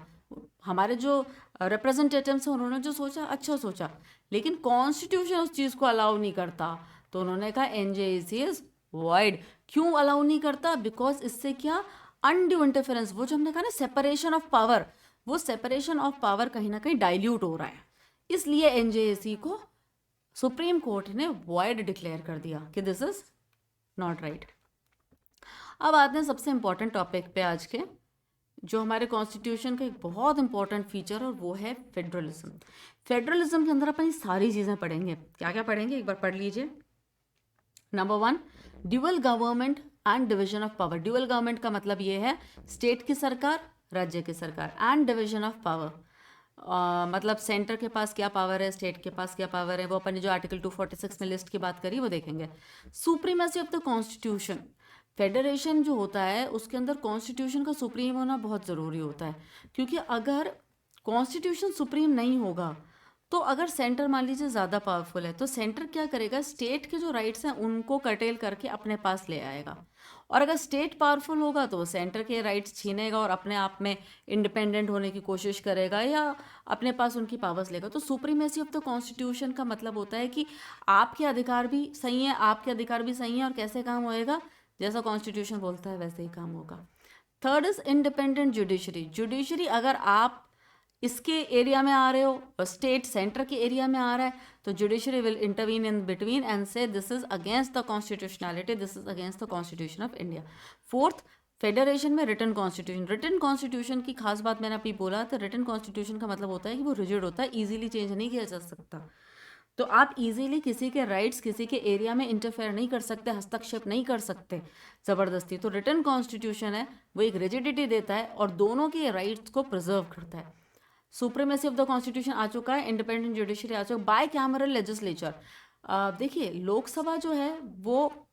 हमारे जो रिप्रेजेंटेटिव्स हैं उन्होंने जो सोचा अच्छा सोचा, लेकिन कॉन्स्टिट्यूशन उस चीज़ को अलाउ नहीं करता। तो उन्होंने कहा एनजेएसी इज वॉइड। क्यों अलाउ नहीं करता? बिकॉज इससे क्या, अनड्यू इंटरफेरेंस, वो जो हमने कहा ना सेपरेशन ऑफ पावर, वो सेपरेशन ऑफ पावर कहीं ना कहीं डाइल्यूट हो रहा है। इसलिए एनजेएसी को सुप्रीम कोर्ट ने वॉइड डिक्लेयर कर दिया कि दिस इज नॉट राइट। अब आते हैं सबसे इंपॉर्टेंट टॉपिक पे आज के, जो हमारे कॉन्स्टिट्यूशन का एक बहुत इंपॉर्टेंट फीचर, और वो है फेडरलिज्म। फेडरलिज्म के अंदर अपन सारी चीज़ें पढ़ेंगे। क्या क्या पढ़ेंगे एक बार पढ़ लीजिए। Number 1, dual government and division of power. Dual government का मतलब ये है स्टेट की सरकार, राज्य की सरकार, एंड डिवीजन ऑफ पावर, मतलब सेंटर के पास क्या पावर है, स्टेट के पास क्या पावर है, वो अपन ने जो आर्टिकल 246 में लिस्ट की बात करी वो देखेंगे। Supremacy of the constitution. Federation जो होता है उसके अंदर कॉन्स्टिट्यूशन का सुप्रीम होना बहुत ज़रूरी होता है, क्योंकि अगर कॉन्स्टिट्यूशन सुप्रीम नहीं होगा तो अगर सेंटर मान लीजिए ज़्यादा पावरफुल है, तो सेंटर क्या करेगा, स्टेट के जो राइट्स हैं उनको कटेल करके अपने पास ले आएगा। और अगर स्टेट पावरफुल होगा तो सेंटर के राइट्स छीनेगा और अपने आप में इंडिपेंडेंट होने की कोशिश करेगा या अपने पास उनकी पावर्स लेगा। तो सुप्रीमेसी ऑफ द कॉन्स्टिट्यूशन का मतलब होता है कि आपके अधिकार भी सही हैं, आपके अधिकार भी सही हैं, और कैसे काम होएगा, जैसा कॉन्स्टिट्यूशन बोलता है वैसे ही काम होगा। Third is independent judiciary. Judiciary अगर आप इसके एरिया में आ रहे हो और स्टेट सेंटर के एरिया में आ रहा है, तो judiciary will intervene in between and say this is against the constitutionality, this is against the constitution of India. Fourth, federation में रिटन कॉन्स्टिट्यूशन। रिटन कॉन्स्टिट्यूशन की खास बात मैंने अभी बोला, तो रिटन कॉन्स्टिट्यूशन का मतलब होता है कि वो रिजिड होता है, इजीली चेंज नहीं किया जा सकता। तो आप इजीली किसी के राइट्स, किसी के एरिया में इंटरफेयर नहीं कर सकते, हस्तक्षेप नहीं कर सकते ज़बरदस्ती। तो रिटन कॉन्स्टिट्यूशन है वो एक रिजिडिटी देता है और दोनों के राइट्स को प्रिजर्व करता है। सुप्रीमेसी ऑफ द कॉन्स्टिट्यूशन आ चुका है, इंडिपेंडेंट जुडिशरी आ चुका है, बाय कैमरल लेजिस्लेचर। देखिए लोकसभा जो है वो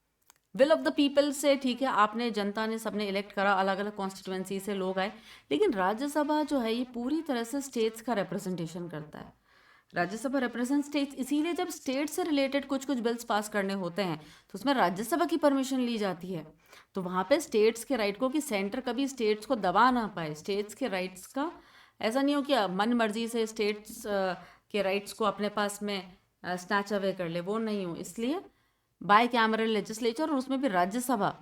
विल ऑफ द पीपल से, ठीक है, आपने, जनता ने, सबने इलेक्ट करा, अलग अलग कॉन्स्टिट्यूएंसी से लोग आए, लेकिन राज्यसभा जो है ये पूरी तरह से स्टेट्स का रिप्रेजेंटेशन करता है। राज्यसभा रिप्रेजेंट स्टेट्स, इसीलिए जब स्टेट से रिलेटेड कुछ कुछ बिल्स पास करने होते हैं तो उसमें राज्यसभा की परमिशन ली जाती है। तो वहाँ पे स्टेट्स के राइट को, कि सेंटर कभी स्टेट्स को दबा ना पाए, स्टेट्स के राइट्स का ऐसा नहीं हो कि मन मर्जी से स्टेट्स के राइट्स को अपने पास में स्नैच अवे कर ले, वो नहीं हो। इसलिए बाय कैमरल लेजिस्लेचर, और उसमें भी Rajya Sabha,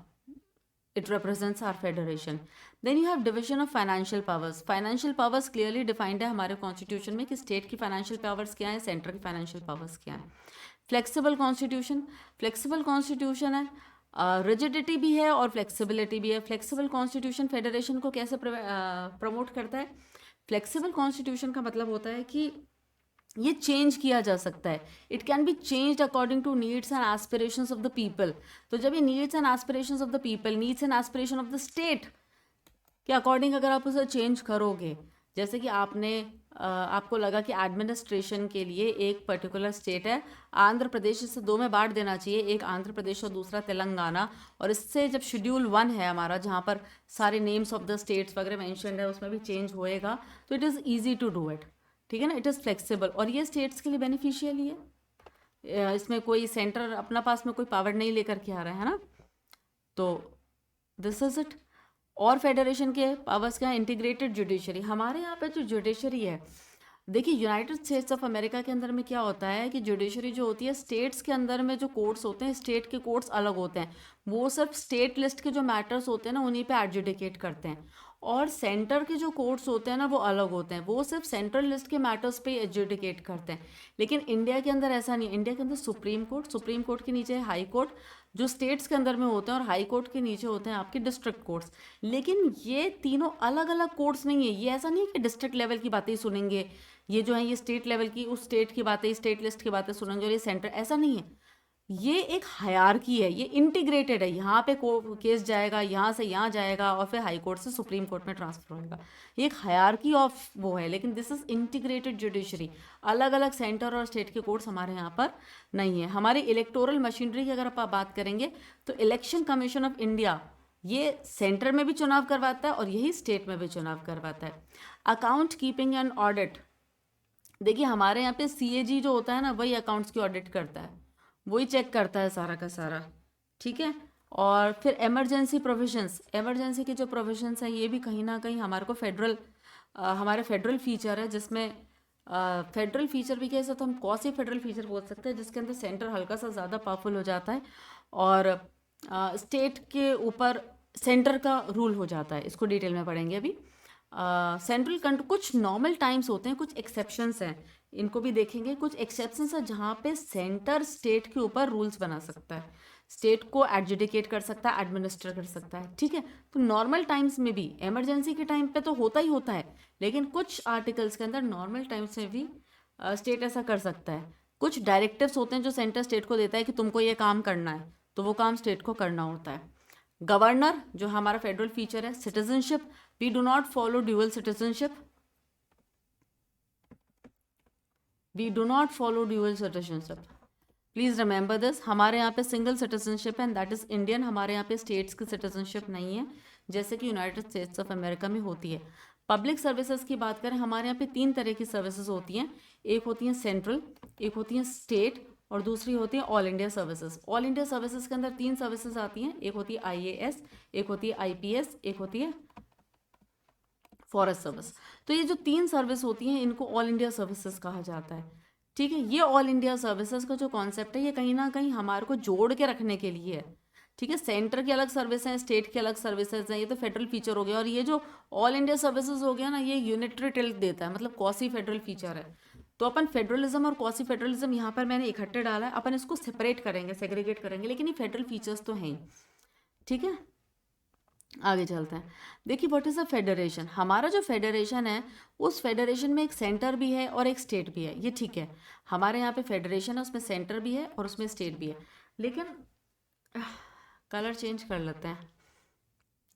it represents our federation. Then you have division of financial powers. Financial powers clearly defined है हमारे कॉन्स्टिट्यूशन में कि स्टेट की फाइनेंशियल पावर्स क्या है, सेंटर की फाइनेंशियल पावर्स क्या है। फ्लेक्सिबल कॉन्स्टिट्यूशन, फ्लेक्सिबल कॉन्स्टिट्यूशन है, रिजिडिटी भी है और फ्लेक्सिबिलिटी भी है। फ्लेक्सिबल कॉन्स्टिट्यूशन फेडरेशन को कैसे प्रमोट करता है? फ्लेक्सिबल कॉन्स्टिट्यूशन का मतलब होता है कि ये चेंज किया जा सकता है, it can be changed according to needs and aspirations of the people. तो जब ये needs and aspirations of the people, needs and aspiration of the state के अकॉर्डिंग अगर आप उसे चेंज करोगे, जैसे कि आपको लगा कि एडमिनिस्ट्रेशन के लिए एक पर्टिकुलर स्टेट है, आंध्र प्रदेश, इसे दो में बांट देना चाहिए, एक आंध्र प्रदेश और दूसरा तेलंगाना, और इससे जब शेड्यूल 1 है हमारा, जहाँ पर सारे नेम्स ऑफ द स्टेट्स वगैरह मैंशनड है, उसमें भी चेंज होएगा, तो it is easy to do it, ठीक है ना, इट इज़ फ्लेक्सिबल, और ये स्टेट्स के लिए बेनिफिशियल ही है। इसमें कोई सेंटर अपना पास में कोई पावर नहीं लेकर के आ रहा है ना, तो दिस इज इट। और फेडरेशन के पावर्स क्या है? Integrated judiciary. हमारे यहाँ पे जो जुडिशरी है, देखिए यूनाइटेड स्टेट्स ऑफ अमेरिका के अंदर में क्या होता है कि जुडिशरी जो होती है, स्टेट्स के अंदर में जो कोर्ट्स होते हैं, स्टेट के कोर्ट्स अलग होते हैं, वो सिर्फ स्टेट लिस्ट के जो मैटर्स होते हैं ना उन्हीं पे एडजुडिकेट करते हैं, और सेंटर के जो कोर्ट्स होते हैं ना वो अलग होते हैं, वो सिर्फ सेंट्रल लिस्ट के मैटर्स पे एडजुडिकेट करते हैं। लेकिन इंडिया के अंदर ऐसा नहीं है, इंडिया के अंदर सुप्रीम कोर्ट, सुप्रीम कोर्ट के नीचे है हाई कोर्ट, जो स्टेट्स के अंदर में होते हैं, और हाई कोर्ट के नीचे होते हैं आपके डिस्ट्रिक्ट कोर्ट्स। लेकिन ये तीनों अलग अलग कोर्ट्स नहीं है, ये ऐसा नहीं है कि डिस्ट्रिक्ट लेवल की बातें ही सुनेंगे, ये जो है ये स्टेट लेवल की, उस स्टेट की बातें, स्टेट लिस्ट की बातें सुनेंगे, और ये सेंटर, ऐसा नहीं है। ये एक हायरार्की है, ये इंटीग्रेटेड है, यहाँ पे केस जाएगा, यहाँ से यहाँ जाएगा, और फिर हाई कोर्ट से सुप्रीम कोर्ट में ट्रांसफर होएगा, ये एक हायरार्की ऑफ वो है। लेकिन दिस इज इंटीग्रेटेड जुडिशरी, अलग अलग सेंटर और स्टेट के कोर्ट्स हमारे यहाँ पर नहीं है। हमारी इलेक्टोरल मशीनरी की अगर आप बात करेंगे, तो इलेक्शन कमीशन ऑफ इंडिया ये सेंटर में भी चुनाव करवाता है और यही स्टेट में भी चुनाव करवाता है। अकाउंट कीपिंग एंड ऑडिट, देखिए हमारे यहाँ पे CAG जो होता है ना, वही अकाउंट्स की ऑडिट करता है, वही चेक करता है सारा का सारा, ठीक है। और फिर इमरजेंसी प्रोविजंस, इमरजेंसी के जो प्रोविजंस हैं ये भी कहीं ना कहीं हमारे को हमारे फेडरल फीचर है, जिसमें फेडरल फीचर भी कैसे, तो हम कौन फेडरल फीचर बोल सकते हैं, जिसके अंदर सेंटर हल्का सा ज़्यादा पावरफुल हो जाता है और स्टेट के ऊपर सेंटर का रूल हो जाता है। इसको डिटेल में पढ़ेंगे अभी। सेंट्रल कुछ नॉर्मल टाइम्स होते हैं, कुछ एक्सेप्शंस हैं, इनको भी देखेंगे। कुछ एक्सेप्शंस है जहाँ पे सेंटर स्टेट के ऊपर रूल्स बना सकता है, स्टेट को एडजुडिकेट कर सकता है, एडमिनिस्टर कर सकता है, ठीक है। तो नॉर्मल टाइम्स में भी, इमरजेंसी के टाइम पे तो होता ही होता है, लेकिन कुछ आर्टिकल्स के अंदर नॉर्मल टाइम्स में भी स्टेट ऐसा कर सकता है। कुछ डायरेक्टिव्स होते हैं जो सेंटर स्टेट को देता है कि तुमको ये काम करना है, तो वो काम स्टेट को करना होता है। गवर्नर जो हमारा फेडरल फीचर है। Citizenship, we do not follow dual citizenship, we do not follow dual citizenship, please remember this. हमारे यहाँ पे सिंगल सिटीजनशिप है, दैट इज़ इंडियन। हमारे यहाँ पे स्टेट्स की सिटीजनशिप नहीं है, जैसे कि यूनाइटेड स्टेट्स ऑफ अमेरिका में होती है। पब्लिक सर्विसेज की बात करें, हमारे यहाँ पे 3 तरह की सर्विसेज होती हैं, एक होती हैं सेंट्रल, एक होती हैं स्टेट, और दूसरी होती है all India services. All India services के अंदर 3 सर्विसेज आती हैं, एक होती है IAS, एक होती है IPS, एक होती है फॉरेस्ट सर्विस। तो ये जो 3 सर्विस होती हैं इनको ऑल इंडिया सर्विसेज कहा जाता है, ठीक है। ये ऑल इंडिया सर्विसेज का जो कॉन्सेप्ट है ये कहीं ना कहीं हमारे को जोड़ के रखने के लिए है, ठीक है। सेंटर की अलग सर्विस हैं, स्टेट की अलग सर्विसेज हैं, ये तो फेडरल फीचर हो गया। और ये जो ऑल इंडिया सर्विसेज हो गया ना, ये यूनिटरी टिल्ट देता है, मतलब क्वासी फेडरल फीचर है। तो अपन फेडरलिज्म और क्वासी फेडरलिज्म यहाँ पर मैंने इकट्ठे डाला है, अपन इसको सेपरेट करेंगे, सेग्रीगेट करेंगे, लेकिन ये फेडरल फीचर्स तो हैं, ठीक है। आगे चलते हैं। देखिए व्हाट इज़ अ फेडरेशन। हमारा जो फेडरेशन है, उस फेडरेशन में एक सेंटर भी है और एक स्टेट भी है, ये ठीक है। हमारे यहाँ पे फेडरेशन है, उसमें सेंटर भी है और उसमें स्टेट भी है। लेकिन कलर चेंज कर लेते हैं,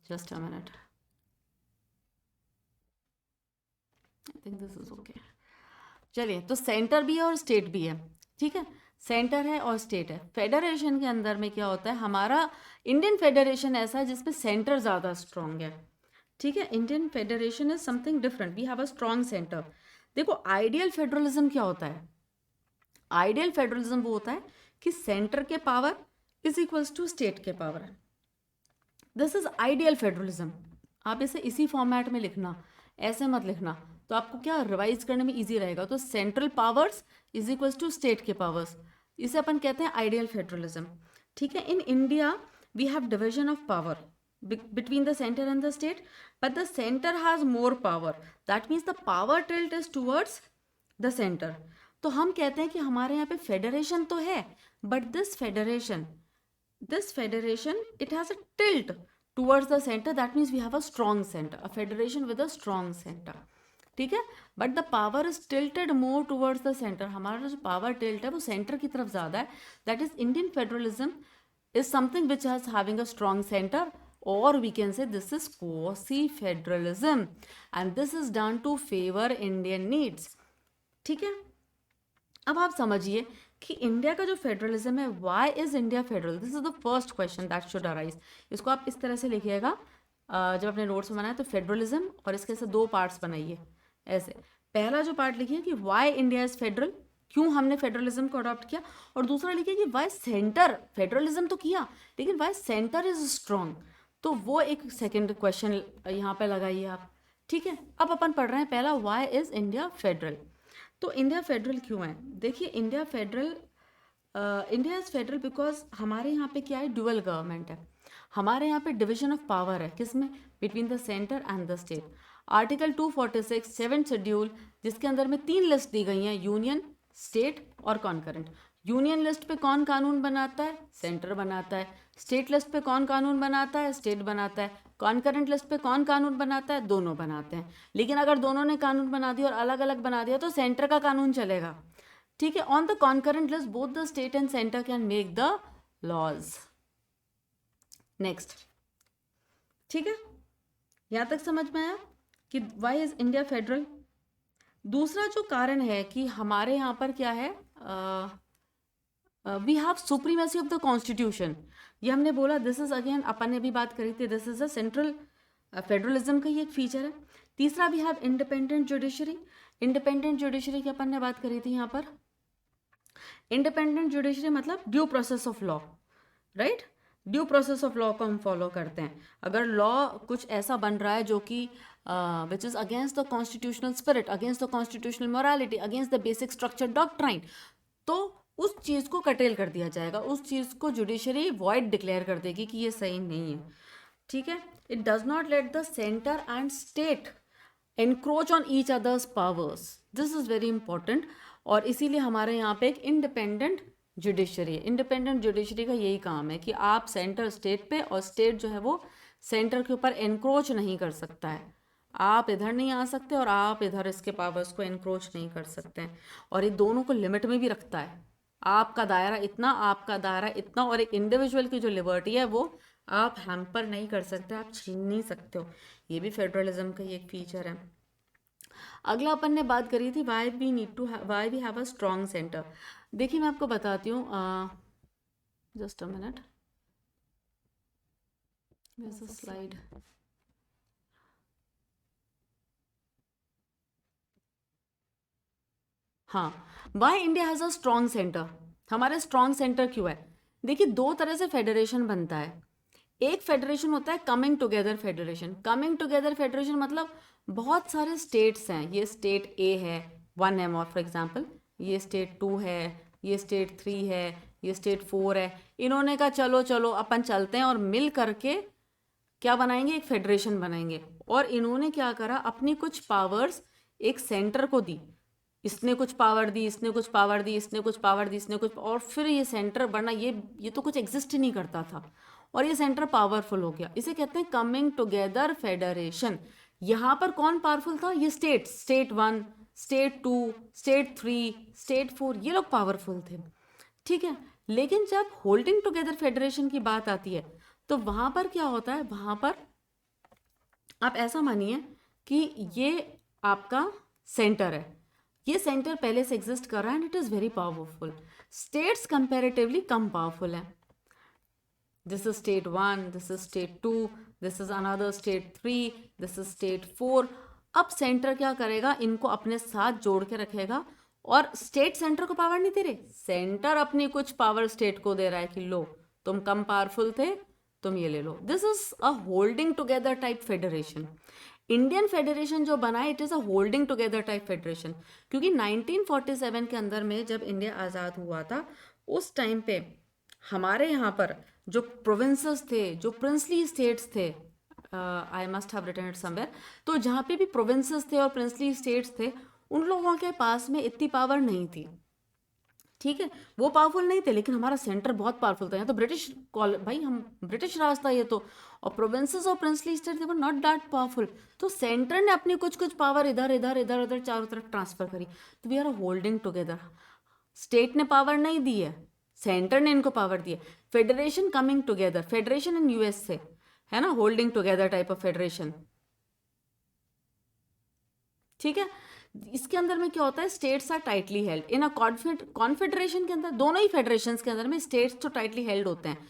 just a minute, I think this is okay. चलिए, तो सेंटर भी है और स्टेट भी है, ठीक है। सेंटर है और स्टेट है। फेडरेशन के अंदर में क्या होता है, हमारा इंडियन फेडरेशन ऐसा है जिसमें सेंटर ज़्यादा स्ट्रांग है, ठीक है। Indian federation is something different, we have a strong centre. देखो आइडियल फेडरलिज्म क्या होता है, आइडियल फेडरलिज्म वो होता है कि सेंटर के power is equals to state के power. This is ideal federalism. आप इसे इसी फॉर्मेट में लिखना, ऐसे मत लिखना, तो आपको क्या रिवाइज करने में इजी रहेगा। तो central powers is equals to state के पावर्स, इसे अपन कहते हैं आइडियल फेडरलिज्म, ठीक है। In India we have division of power between the center and the state, but the center has more power, that means the power tilt is towards the center। तो हम कहते हैं कि हमारे यहाँ पे फेडरेशन तो है, but this federation it has a tilt towards the center, that means we have a strong center, a federation with a strong center, ठीक है। But the power is tilted more towards the centre, हमारा जो power tilt है वो centre की तरफ ज़्यादा है। That is Indian federalism is something which has having a strong centre, or we can say this is quasi-federalism and this is done to favor Indian needs, ठीक है। अब आप समझिए कि इंडिया का जो फेडरलिज्म है, why is India federal, this is the first question that should arise. इसको आप इस तरह से लिखिएगा जब अपने नोट्स में बनाए तो फेडरलिज्म, और इसके ऐसे दो पार्ट्स बनाइए ऐसे। पहला जो पार्ट लिखिए कि व्हाई इंडिया इज फेडरल, क्यों हमने फेडरलिज्म को अडॉप्ट किया, और दूसरा लिखिए कि व्हाई सेंटर, फेडरलिज्म तो किया लेकिन व्हाई सेंटर इज स्ट्रॉन्ग। तो वो एक सेकंड क्वेश्चन यहाँ पे लगाइए आप, ठीक है। अब अपन पढ़ रहे हैं पहला, व्हाई इज इंडिया फेडरल। तो इंडिया फेडरल क्यों है, देखिए इंडिया इज फेडरल बिकॉज हमारे यहाँ पे क्या है, ड्यूअल गवर्नमेंट है। हमारे यहाँ पे डिवीजन ऑफ पावर है, किसमें, between the centre and the state. Article 246 7th schedule, जिसके अंदर में 3 लिस्ट दी गई हैं, यूनियन, स्टेट और कॉन्करेंट। यूनियन लिस्ट पे कौन कानून बनाता है, सेंटर बनाता है। स्टेट लिस्ट पे कौन कानून बनाता है, स्टेट बनाता है। कॉन्करेंट लिस्ट पे कौन कानून बनाता है, दोनों बनाते हैं। लेकिन अगर दोनों ने कानून बना दिया और अलग अलग बना दिया तो सेंटर का कानून चलेगा, ठीक है। On the concurrent list both the state and centre can make the laws. Next, ठीक है, यहां तक समझ में आया कि व्हाई इज इंडिया फेडरल। दूसरा जो कारण है कि हमारे यहाँ पर क्या है, we have supremacy of the constitution, ये हमने बोला, दिस इज अगेन अपन ने भी बात करी थी, this is a central federalism का ही एक फीचर है। तीसरा we have independent judiciary, independent judiciary की अपन ने बात करी थी यहाँ पर। इंडिपेंडेंट जुडिशरी मतलब due process of law, right, due process of law को हम फॉलो करते हैं। अगर लॉ कुछ ऐसा बन रहा है जो कि which is against the constitutional spirit, against the constitutional morality, against the basic structure doctrine, तो उस चीज़ को कटेल कर दिया जाएगा, उस चीज़ को जुडिशरी वॉइड डिक्लेयर कर देगी कि ये सही नहीं है, ठीक है। It does not let the centre and state encroach on each others powers, this is very important. और इसीलिए हमारे यहाँ पे एक इंडिपेंडेंट जुडिशरी है। इंडिपेंडेंट जुडिशरी का यही काम है कि आप सेंटर स्टेट पे, और स्टेट जो है वो सेंटर के ऊपर एनक्रोच नहीं कर सकता है। आप इधर नहीं आ सकते और आप इधर इसके पावर्स को एनक्रोच नहीं कर सकते हैं। और ये दोनों को लिमिट में भी रखता है, आपका दायरा इतना, आपका दायरा इतना, और एक इंडिविजुअल की जो लिबर्टी है वो आप हैम्पर नहीं कर सकते, आप छीन नहीं सकते हो। ये भी फेडरलिज्म का ही एक फीचर है। अगला अपन ने बात करी थी why we have a strong centre. देखिए मैं आपको बताती हूँ, जस्ट अ मिनट, स्लाइड, हाँ, why India has a strong centre. हमारे स्ट्रॉन्ग सेंटर क्यों है, देखिए दो तरह से फेडरेशन बनता है। एक फेडरेशन होता है coming together federation. Coming together federation मतलब बहुत सारे स्टेट्स हैं, ये स्टेट ए है, 1 है फॉर एग्जांपल, ये स्टेट 2 है, ये स्टेट 3 है, ये स्टेट 4 है। इन्होंने कहा चलो चलो अपन चलते हैं और मिल करके क्या बनाएंगे, एक फेडरेशन बनाएंगे। और इन्होंने क्या करा, अपनी कुछ पावर्स एक सेंटर को दी, इसने कुछ पावर दी, इसने कुछ पावर दी, इसने कुछ पावर दी, इसने कुछ, और फिर ये सेंटर बना, ये तो कुछ एग्जिस्ट ही नहीं करता था और ये सेंटर पावरफुल हो गया। इसे कहते हैं कमिंग टुगेदर फेडरेशन। यहाँ पर कौन पावरफुल था, ये स्टेट 1, स्टेट 2, स्टेट 3, स्टेट 4, ये लोग पावरफुल थे, ठीक है। लेकिन जब होल्डिंग टुगेदर फेडरेशन की बात आती है तो वहाँ पर क्या होता है, वहाँ पर आप ऐसा मानिए कि ये आपका सेंटर है, ये सेंटर पहले से एग्जिस्ट कर रहा है and it is very powerful. States comparatively कम पावरफुल है। This is state 1, this is state 2, this is another state 3, this is state 4। अब सेंटर क्या करेगा, इनको अपने साथ जोड़ के रखेगा और स्टेट सेंटर को पावर नहीं दे रहे, सेंटर अपनी कुछ पावर स्टेट को दे रहा है कि लो तुम कम पावरफुल थे, तुम ये ले लो। This is a holding together type federation. Indian federation जो बना है, it is a holding together type federation, क्योंकि 1947 के अंदर में जब इंडिया आज़ाद हुआ था, उस टाइम पे हमारे यहाँ पर जो प्रोविंसेस थे, जो प्रिंसली स्टेट्स थे, I must have written it somewhere, तो जहाँ पे भी प्रोविंसेस थे और प्रिंसली स्टेट्स थे, उन लोगों के पास में इतनी पावर नहीं थी। ठीक है, वो पावरफुल नहीं थे, लेकिन हमारा सेंटर बहुत पावरफुल था। यहाँ तो ब्रिटिश भाई हम ब्रिटिश राज था ये तो, और प्रोविंसेस और princely state were not that powerful. तो सेंटर ने अपनी कुछ कुछ पावर इधर इधर इधर उधर चारों तरफ ट्रांसफर करी। तो we are holding together. State ने पावर नहीं दी है, सेंटर ने इनको पावर दी है। Federation coming together, federation in US से है ना, holding together type of federation. ठीक है, इसके अंदर में क्या होता है, states are tightly held in a confederation के अंदर, दोनों ही फेडरेशन के अंदर में स्टेट्स तो टाइटली हेल्ड होते हैं।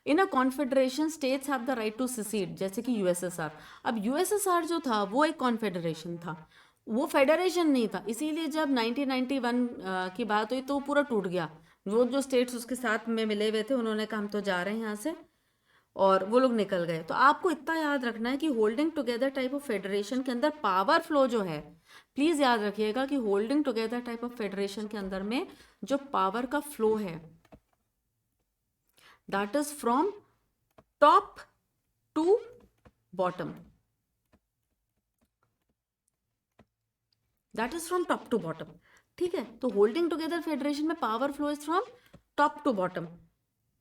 In a confederation states have the right to secede, USSR कि यूएसएसआर। अब यूएसएसआर जो था वो एक कॉन्फेडरेशन था, वो फेडरेशन नहीं था, इसीलिए जब 1991 की बात हुई तो वो पूरा टूट गया। वो जो स्टेट्स उसके साथ में मिले हुए थे, उन्होंने कहा हम तो जा रहे हैं यहाँ से, और वो लोग निकल गए। तो आपको इतना याद रखना है कि holding together type of federation के अंदर पावर फ्लो जो है, प्लीज याद रखिएगा कि holding together type of federation के अंदर में जो पावर का फ्लो है, that is from top to bottom, that is from top to bottom. ठीक है, तो होल्डिंग टुगेदर फेडरेशन में power flow is from top to bottom,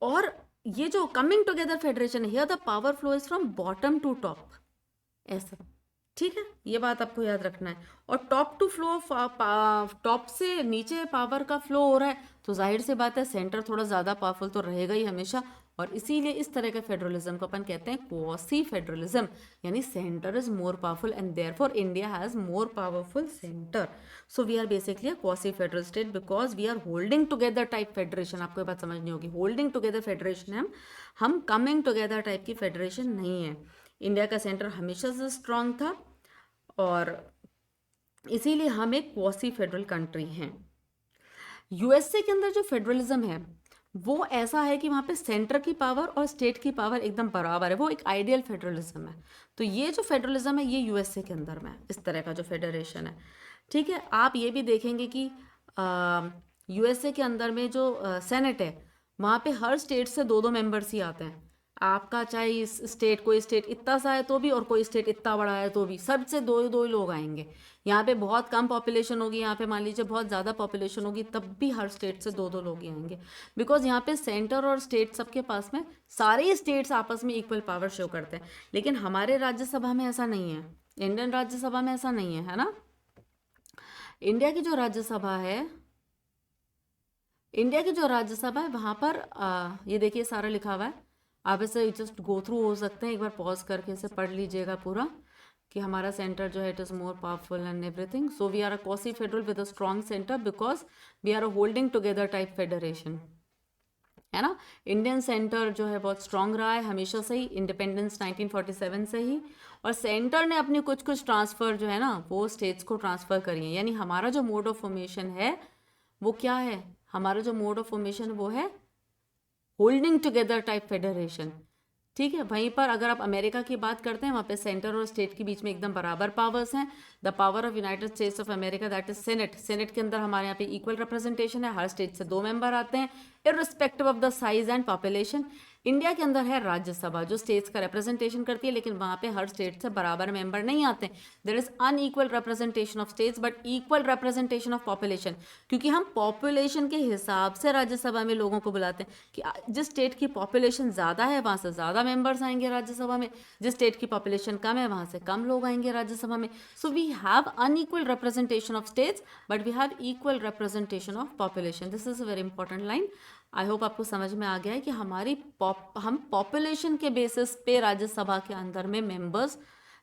और ये जो कमिंग टुगेदर फेडरेशन है, here the power flow is from bottom to top, ऐसा। ठीक है, ये बात आपको याद रखना है। और टॉप टू फ्लो, टॉप से नीचे पावर का फ्लो हो रहा है, तो जाहिर सी बात है सेंटर थोड़ा ज़्यादा पावरफुल तो रहेगा ही हमेशा, और इसीलिए इस तरह के फेडरलिज्म को अपन कहते हैं क्वासी फेडरलिज्म, यानी centre is more powerful and therefore India has more powerful centre. So we are basically a quasi federal state because we are holding together type federation. आपको ये बात समझनी होगी, होल्डिंग टुगेदर फेडरेशन है हम coming together type की federation नहीं है। इंडिया का सेंटर हमेशा से स्ट्रांग था, और इसीलिए हम एक क्वासी फेडरल कंट्री हैं। यूएसए के अंदर जो फेडरलिज्म है वो ऐसा है कि वहाँ पे सेंटर की पावर और स्टेट की पावर एकदम बराबर है, वो एक आइडियल फेडरलिज्म है। तो ये जो फेडरलिज्म है ये यूएसए के अंदर में है, इस तरह का जो फेडरेशन है। ठीक है, आप ये भी देखेंगे कि यूएसए के अंदर में जो सेनेट है, वहाँ पे हर स्टेट से दो दो मेंबर्स ही आते हैं। आपका चाहे इस स्टेट, कोई स्टेट इतना सा है तो भी, और कोई स्टेट इतना बड़ा है तो भी, सबसे दो ही लोग आएंगे। यहाँ पे बहुत कम पॉपुलेशन होगी, यहाँ पे मान लीजिए बहुत ज़्यादा पॉपुलेशन होगी, तब भी हर स्टेट से दो लोग ही आएंगे, बिकॉज यहाँ पे सेंटर और स्टेट सबके पास में सारे स्टेट्स आपस में इक्वल पावर शो करते हैं। लेकिन हमारे राज्यसभा में ऐसा नहीं है, इंडियन राज्यसभा में ऐसा नहीं है ना। इंडिया की जो राज्यसभा है, वहाँ पर ये देखिए सारा लिखा हुआ है, आप इसे जस्ट गो थ्रू हो सकते हैं, एक बार पॉज करके इसे पढ़ लीजिएगा पूरा, कि हमारा सेंटर जो है it is more powerful and everything. So we are a quasi federal with a strong centre because we are a holding together type federation, है ना। इंडियन सेंटर जो है बहुत स्ट्रांग रहा है हमेशा से ही, इंडिपेंडेंस 1947 से ही, और सेंटर ने अपनी कुछ कुछ ट्रांसफ़र जो है ना वो स्टेट्स को ट्रांसफ़र करी है। यानी हमारा जो मोड ऑफ फॉर्मेशन है वो क्या है, हमारा जो मोड ऑफ फॉर्मेशन वो है होल्डिंग टुगेदर टाइप फेडरेशन। ठीक है, वहीं पर अगर आप अमेरिका की बात करते हैं, वहाँ पे सेंटर और स्टेट के बीच में एकदम बराबर पावर्स हैं। The power of United States of America that is senate, senate के अंदर हमारे यहाँ पे इक्वल रिप्रेजेंटेशन है, हर स्टेट से दो मेंबर आते हैं irrespective of the size and population. India के अंदर है राज्यसभा जो स्टेट्स का रिप्रेजेंटेशन करती है, लेकिन वहाँ पे हर स्टेट से बराबर मेंबर नहीं आते। There is unequal representation of states but equal representation of population, क्योंकि हम पॉपुलेशन के हिसाब से राज्यसभा में लोगों को बुलाते हैं कि जिस स्टेट की पॉपुलेशन ज़्यादा है वहाँ से ज़्यादा मेंबर्स आएंगे राज्यसभा में, जिस स्टेट की पॉपुलेशन कम है वहाँ से कम लोग आएंगे राज्यसभा में। So we have unequal representation of states but we have equal representation of population. This is a very important line. I hope आपको समझ में आ गया है कि हम पॉपुलेशन के बेसिस पे राज्यसभा के अंदर में मेंबर्स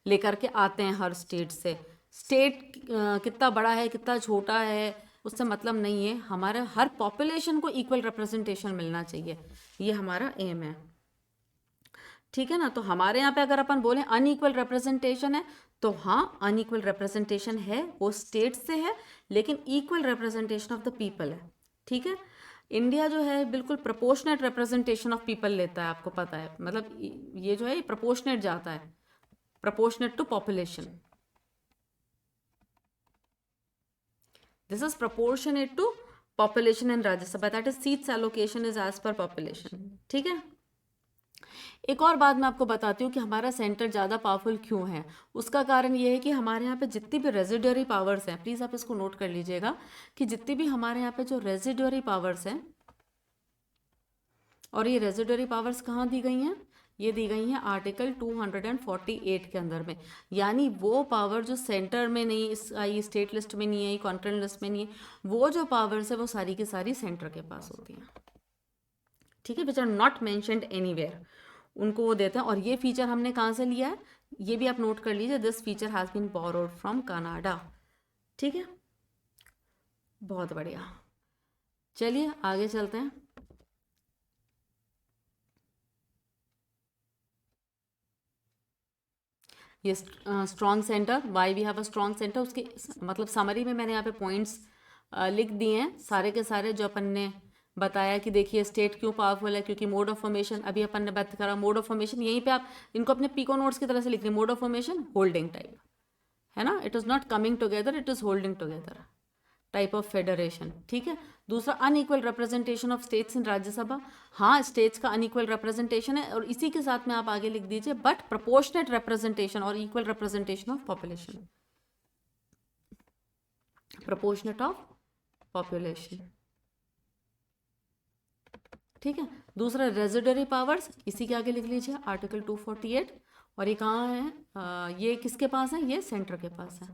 लेकर के आते हैं हर स्टेट से। स्टेट कितना बड़ा है कितना छोटा है उससे मतलब नहीं है, हमारे हर पॉपुलेशन को इक्वल रिप्रेजेंटेशन मिलना चाहिए, ये हमारा एम है। ठीक है ना। तो हमारे यहाँ पे अगर अपन बोले अनइक्वल रिप्रेजेंटेशन है, तो हाँ अनइक्वल रिप्रेजेंटेशन है, वो स्टेट से है, लेकिन equal representation of the people है। ठीक है। इंडिया जो है बिल्कुल प्रोपोर्शनेट रिप्रेजेंटेशन ऑफ पीपल लेता है, आपको पता है, मतलब ये जो है प्रोपोर्शनेट जाता है, proportionate to population. This is proportionate to population in Rajya Sabha, that is seats allocation is as per population. ठीक है। एक और बात मैं आपको बताती हूँ कि हमारा सेंटर ज़्यादा पावरफुल क्यों है। उसका कारण ये है कि हमारे यहाँ पे जितनी भी रेजिडरी पावर्स हैं, प्लीज़ आप इसको नोट कर लीजिएगा कि जितनी भी हमारे यहाँ पे जो रेजिडरी पावर्स हैं, और ये रेजिडरी पावर्स कहाँ दी गई हैं, ये दी गई हैं आर्टिकल 248 के अंदर में। यानी वो पावर जो सेंटर में नहीं आई, स्टेट लिस्ट में नहीं आई, कॉन्करेंट लिस्ट में नहीं है, वो जो पावर्स है वो सारी की सारी सेंटर के पास होती हैं। ठीक है, which are not mentioned anywhere, उनको वो देते हैं। और ये फीचर हमने कहाँ से लिया है, ये भी आप नोट कर लीजिए, this feature has been borrowed from Canada. ठीक है, बहुत बढ़िया। चलिए आगे चलते हैं। ये strong centre, why we have a strong centre, उसके मतलब समरी में मैंने यहाँ पे पॉइंट्स लिख दिए हैं सारे के सारे, जो अपन ने बताया कि देखिए स्टेट क्यों पावरफुल है, क्योंकि मोड ऑफ फॉर्मेशन अभी अपन ने बात करा, मोड ऑफ फॉर्मेशन यहीं पे आप इनको अपने पीको नोट्स की तरह से लिख रहे हैं, mode of formation holding type है ना, it is not coming together, it is holding together type of federation. ठीक है। दूसरा unequal representation of states in Rajya Sabha, हाँ स्टेट्स का अनइक्वल रिप्रेजेंटेशन है, और इसी के साथ में आप आगे लिख दीजिए बट प्रोपोर्शनेट रिप्रेजेंटेशन और equal representation of population, proportionate of population. ठीक है। दूसरा रेजिडरी पावर्स, इसी के आगे लिख लीजिए आर्टिकल 248, और ये कहाँ है, ये किसके पास है, ये सेंटर के पास है,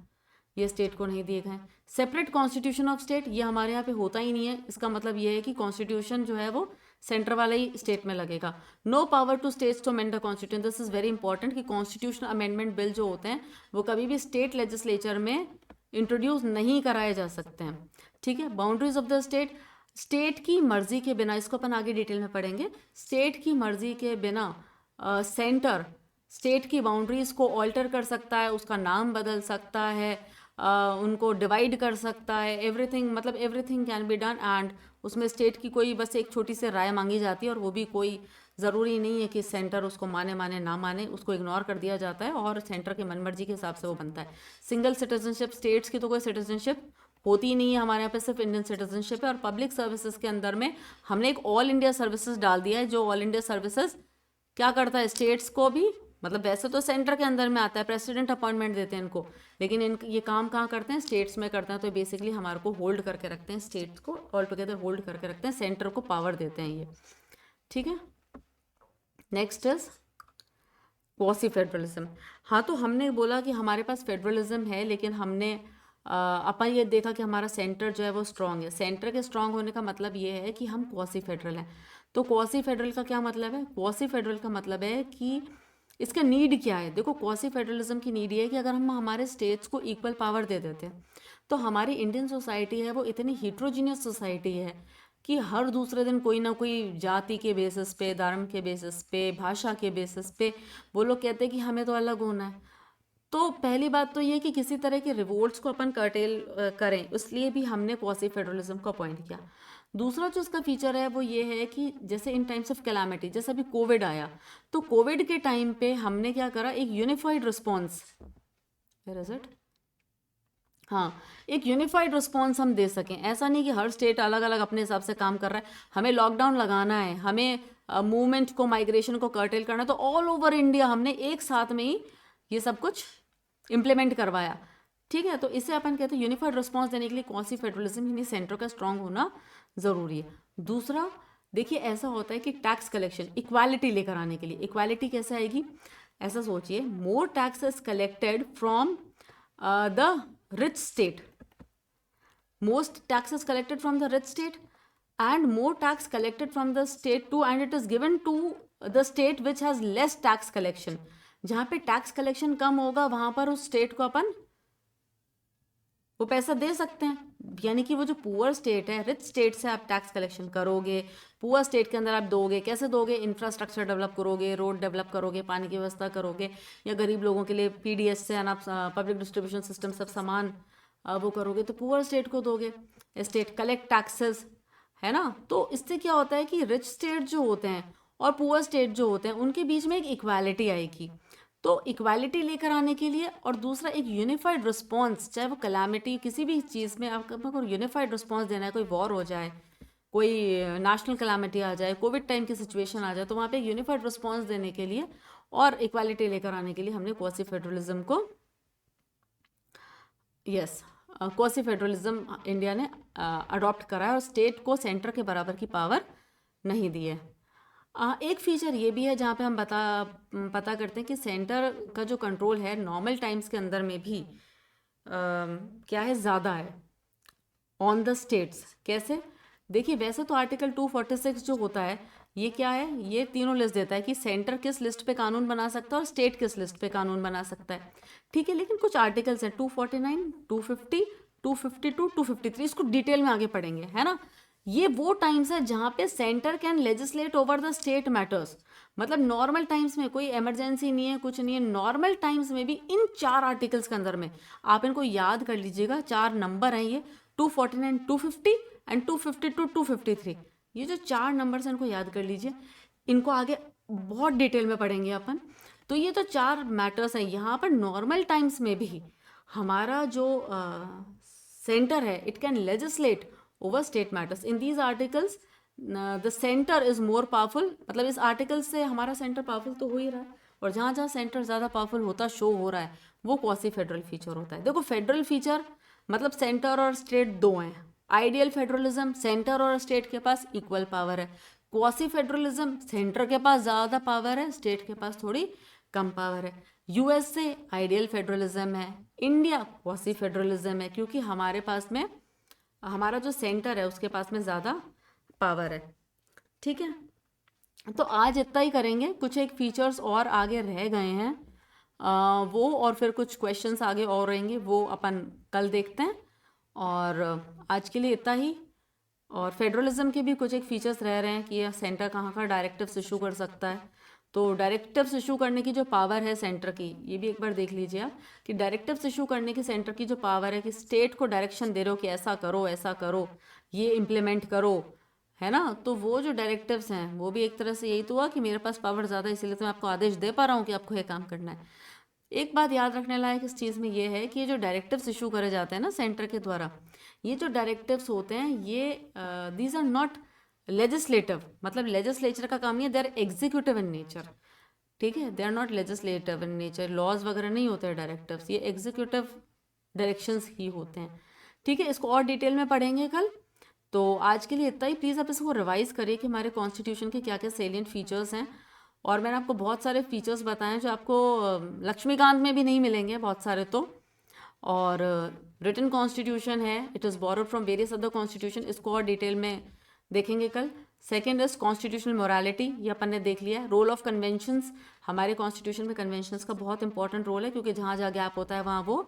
ये स्टेट को नहीं दिए गए। सेपरेट कॉन्स्टिट्यूशन ऑफ स्टेट, ये हमारे यहाँ पे होता ही नहीं है, इसका मतलब ये है कि कॉन्स्टिट्यूशन जो है वो सेंटर वाला ही स्टेट में लगेगा। No power to states to amend the constitution, this is very important कि कॉन्स्टिट्यूशन अमेंडमेंट बिल जो होते हैं वो कभी भी स्टेट लेजिस्लेचर में इंट्रोड्यूस नहीं कराए जा सकते हैं। ठीक है। Boundaries of the state, state की मर्जी के बिना, इसको अपन आगे डिटेल में पढ़ेंगे, स्टेट की मर्जी के बिना सेंटर स्टेट की बाउंड्रीज को ऑल्टर कर सकता है, उसका नाम बदल सकता है, उनको डिवाइड कर सकता है, एवरीथिंग, मतलब everything can be done, and उसमें स्टेट की कोई बस एक छोटी सी राय मांगी जाती है, और वो भी कोई ज़रूरी नहीं है कि सेंटर उसको माने माने ना माने, उसको इग्नोर कर दिया जाता है और सेंटर के मनमर्जी के हिसाब से वो बनता है। सिंगल सिटीजनशिप, स्टेट्स की तो कोई सिटीजनशिप होती ही नहीं है, हमारे यहाँ पे सिर्फ इंडियन सिटीजनशिप है। और पब्लिक सर्विसेज के अंदर में हमने एक ऑल इंडिया सर्विसेज डाल दिया है, जो ऑल इंडिया सर्विसेज क्या करता है, स्टेट्स को भी, मतलब वैसे तो सेंटर के अंदर में आता है, प्रेसिडेंट अपॉइंटमेंट देते हैं इनको, लेकिन ये काम कहाँ करते हैं, स्टेट्स में करते हैं। तो बेसिकली हमारे को होल्ड करके रखते हैं, स्टेट्स को ऑल टुगेदर होल्ड करके रखते हैं, सेंटर को पावर देते हैं ये। ठीक है। Next is quasi federalism. हाँ, तो हमने बोला कि हमारे पास फेडरलिज्म है, लेकिन हमने अपन ये देखा कि हमारा सेंटर जो है वो स्ट्रांग है। सेंटर के स्ट्रांग होने का मतलब ये है कि हम क्वासी फेडरल हैं। तो क्वासी फेडरल का क्या मतलब है, क्वासी फेडरल का मतलब है कि इसका नीड क्या है। देखो, क्वासी फेडरलिज्म की नीड ये है कि अगर हम हमारे स्टेट्स को इक्वल पावर दे देते हैं, तो हमारी इंडियन सोसाइटी है वो इतनी हीट्रोजीनियस सोसाइटी है कि हर दूसरे दिन कोई ना कोई जाति के बेसिस पे, धर्म के बेसिस पे, भाषा के बेसिस पे वो लोग कहते हैं कि हमें तो अलग होना है। तो पहली बात तो ये कि किसी तरह के रिवोल्ट्स को अपन कर्टेल करें, इसलिए भी हमने क्वासी फेडरलिज्म को अपॉइंट किया। दूसरा जो इसका फीचर है वो ये है कि जैसे इन टाइम्स ऑफ कैलामिटी, जैसे अभी कोविड आया, तो कोविड के टाइम पे हमने क्या करा, एक unified response, where is it, हाँ, एक यूनिफाइड रिस्पॉन्स हम दे सकें। ऐसा नहीं कि हर स्टेट अलग अलग अपने हिसाब से काम कर रहा है, हमें लॉकडाउन लगाना है, हमें मूवमेंट को, माइग्रेशन को कर्टेल करना है, तो ऑल ओवर इंडिया हमने एक साथ में ही ये सब कुछ इम्प्लीमेंट करवाया। ठीक है। तो इसे अपन कहते हैं यूनिफाइड रिस्पॉन्स देने के लिए क्वासी फेडरलिज्म, यानी सेंटर का स्ट्रांग होना ज़रूरी है। दूसरा, देखिए ऐसा होता है कि टैक्स कलेक्शन इक्वालिटी लेकर आने के लिए, इक्वालिटी कैसे आएगी, ऐसा सोचिए, more tax is collected from the rich state, most tax is collected from the rich state, and more tax collected from the state too, and it is given to the state which has less tax collection। जहाँ पे tax collection कम होगा वहाँ पर उस state को अपन वो पैसा दे सकते हैं। यानी कि वो जो पुअर स्टेट है, रिच स्टेट से आप टैक्स कलेक्शन करोगे, पुअर स्टेट के अंदर आप दोगे, कैसे दोगे? इंफ्रास्ट्रक्चर डेवलप करोगे, रोड डेवलप करोगे, पानी की व्यवस्था करोगे, या गरीब लोगों के लिए पीडीएस से आप पब्लिक डिस्ट्रीब्यूशन सिस्टम सब सामान वो करोगे, तो पुअर स्टेट को दोगे। स्टेट कलेक्ट टैक्सेस, है ना। तो इससे क्या होता है कि रिच स्टेट जो होते हैं और पुअर स्टेट जो होते हैं उनके बीच में एक इक्वालिटी आएगी। तो इक्वालिटी लेकर आने के लिए, और दूसरा एक यूनिफाइड रिस्पॉन्स, चाहे वो कलामिटी किसी भी चीज़ में आपको यूनिफाइड रिस्पॉन्स देना है, कोई वॉर हो जाए, कोई नेशनल कलामिटी आ जाए, कोविड टाइम की सिचुएशन आ जाए, तो वहाँ पे यूनिफाइड रिस्पॉन्स देने के लिए और इक्वालिटी लेकर आने के लिए हमने क्वासी फेडरलिज्म को, यस, क्वासी फेडरलिज्म इंडिया ने अडॉप्ट करा है, और स्टेट को सेंटर के बराबर की पावर नहीं दी है। एक फीचर ये भी है जहाँ पे हम पता करते हैं कि सेंटर का जो कंट्रोल है नॉर्मल टाइम्स के अंदर में भी क्या है, ज़्यादा है ऑन द स्टेट्स। कैसे? देखिए, वैसे तो आर्टिकल 246 जो होता है ये क्या है, ये तीनों लिस्ट देता है कि सेंटर किस लिस्ट पे कानून बना सकता है और स्टेट किस लिस्ट पे कानून बना सकता है। ठीक है, लेकिन कुछ आर्टिकल्स हैं 249, 250, 252, 253, इसको डिटेल में आगे पढ़ेंगे, है ना। ये वो टाइम्स है जहाँ पे centre can legislate over the state matters. मतलब नॉर्मल टाइम्स में कोई इमरजेंसी नहीं है, कुछ नहीं है, नॉर्मल टाइम्स में भी इन 4 आर्टिकल्स के अंदर में आप इनको याद कर लीजिएगा, 4 नंबर हैं ये, 249, 250 एंड 252, 253। ये जो 4 नंबर्स हैं इनको याद कर लीजिए, इनको आगे बहुत डिटेल में पढ़ेंगे अपन। तो ये तो 4 मैटर्स हैं। यहाँ पर नॉर्मल टाइम्स में भी हमारा जो सेंटर है, it can legislate over state matters. In these articles the centre is more powerful. मतलब इस आर्टिकल से हमारा सेंटर पावरफुल तो हो ही रहा है, और जहाँ जहाँ सेंटर ज़्यादा पावरफुल होता शो हो रहा है वो क्वासी फेडरल फीचर होता है। देखो, फेडरल फीचर मतलब सेंटर और स्टेट दो हैं। आइडियल फेडरलिज्म, सेंटर और स्टेट के पास इक्वल पावर है। क्वासी फेडरलिज्म, सेंटर के पास ज़्यादा पावर है, स्टेट के पास थोड़ी कम पावर है। यूएसए आइडियल फेडरलिज्म है, इंडिया क्वासी फेडरलिज्म है, क्योंकि हमारे पास में हमारा जो सेंटर है उसके पास में ज़्यादा पावर है। ठीक है, तो आज इतना ही करेंगे। कुछ एक फीचर्स और आगे रह गए हैं वो, और फिर कुछ क्वेश्चंस आगे और रहेंगे, वो अपन कल देखते हैं। और आज के लिए इतना ही। और फेडरलिज्म के भी कुछ एक फीचर्स रह रहे हैं कि यह सेंटर कहाँ का डायरेक्टिव्स इशू कर सकता है। तो डायरेक्टिव्स इशू करने की जो पावर है सेंटर की, ये भी एक बार देख लीजिए आप कि डायरेक्टिव्स इशू करने की सेंटर की जो पावर है कि स्टेट को डायरेक्शन दे रहे हो कि ऐसा करो, ये इम्प्लीमेंट करो, है ना। तो वो जो डायरेक्टिव्स हैं वो भी एक तरह से यही तो हुआ कि मेरे पास पावर ज़्यादा है, इसीलिए तो मैं आपको आदेश दे पा रहा हूँ कि आपको ये काम करना है। एक बात याद रखने लायक इस चीज़ में ये है कि ये जो डायरेक्टिव्स इशू करे जाते हैं ना सेंटर के द्वारा, ये जो डायरेक्टिव्स होते हैं ये दीज आर नॉट लेजिस्लेटिव। मतलब लेजिस्लेचर का काम नहीं है, they are executive in nature. ठीक है, they are not legislative in nature, laws वगैरह नहीं होते हैं डायरेक्टिव्स, ये एग्जीक्यूटिव डायरेक्शंस ही होते हैं। ठीक है, इसको और डिटेल में पढ़ेंगे कल। तो आज के लिए इतना ही। प्लीज़ आप इसको रिवाइज करिए कि हमारे कॉन्स्टिट्यूशन के क्या क्या सेलियंट फीचर्स हैं। और मैंने आपको बहुत सारे फीचर्स बताए हैं जो आपको लक्ष्मीकांत में भी नहीं मिलेंगे बहुत सारे तो। और रिटन कॉन्स्टिट्यूशन है, it is borrowed from various other constitution, इसको और डिटेल में देखेंगे कल। सेकेंड इज कॉन्स्टिट्यूशनल मोरालिटी, ये अपन ने देख लिया है। रोल ऑफ कन्वेंशंस, हमारे कॉन्स्टिट्यूशन में कन्वेंशंस का बहुत इंपॉर्टेंट रोल है, क्योंकि जहाँ जहाँ गैप होता है वहाँ वो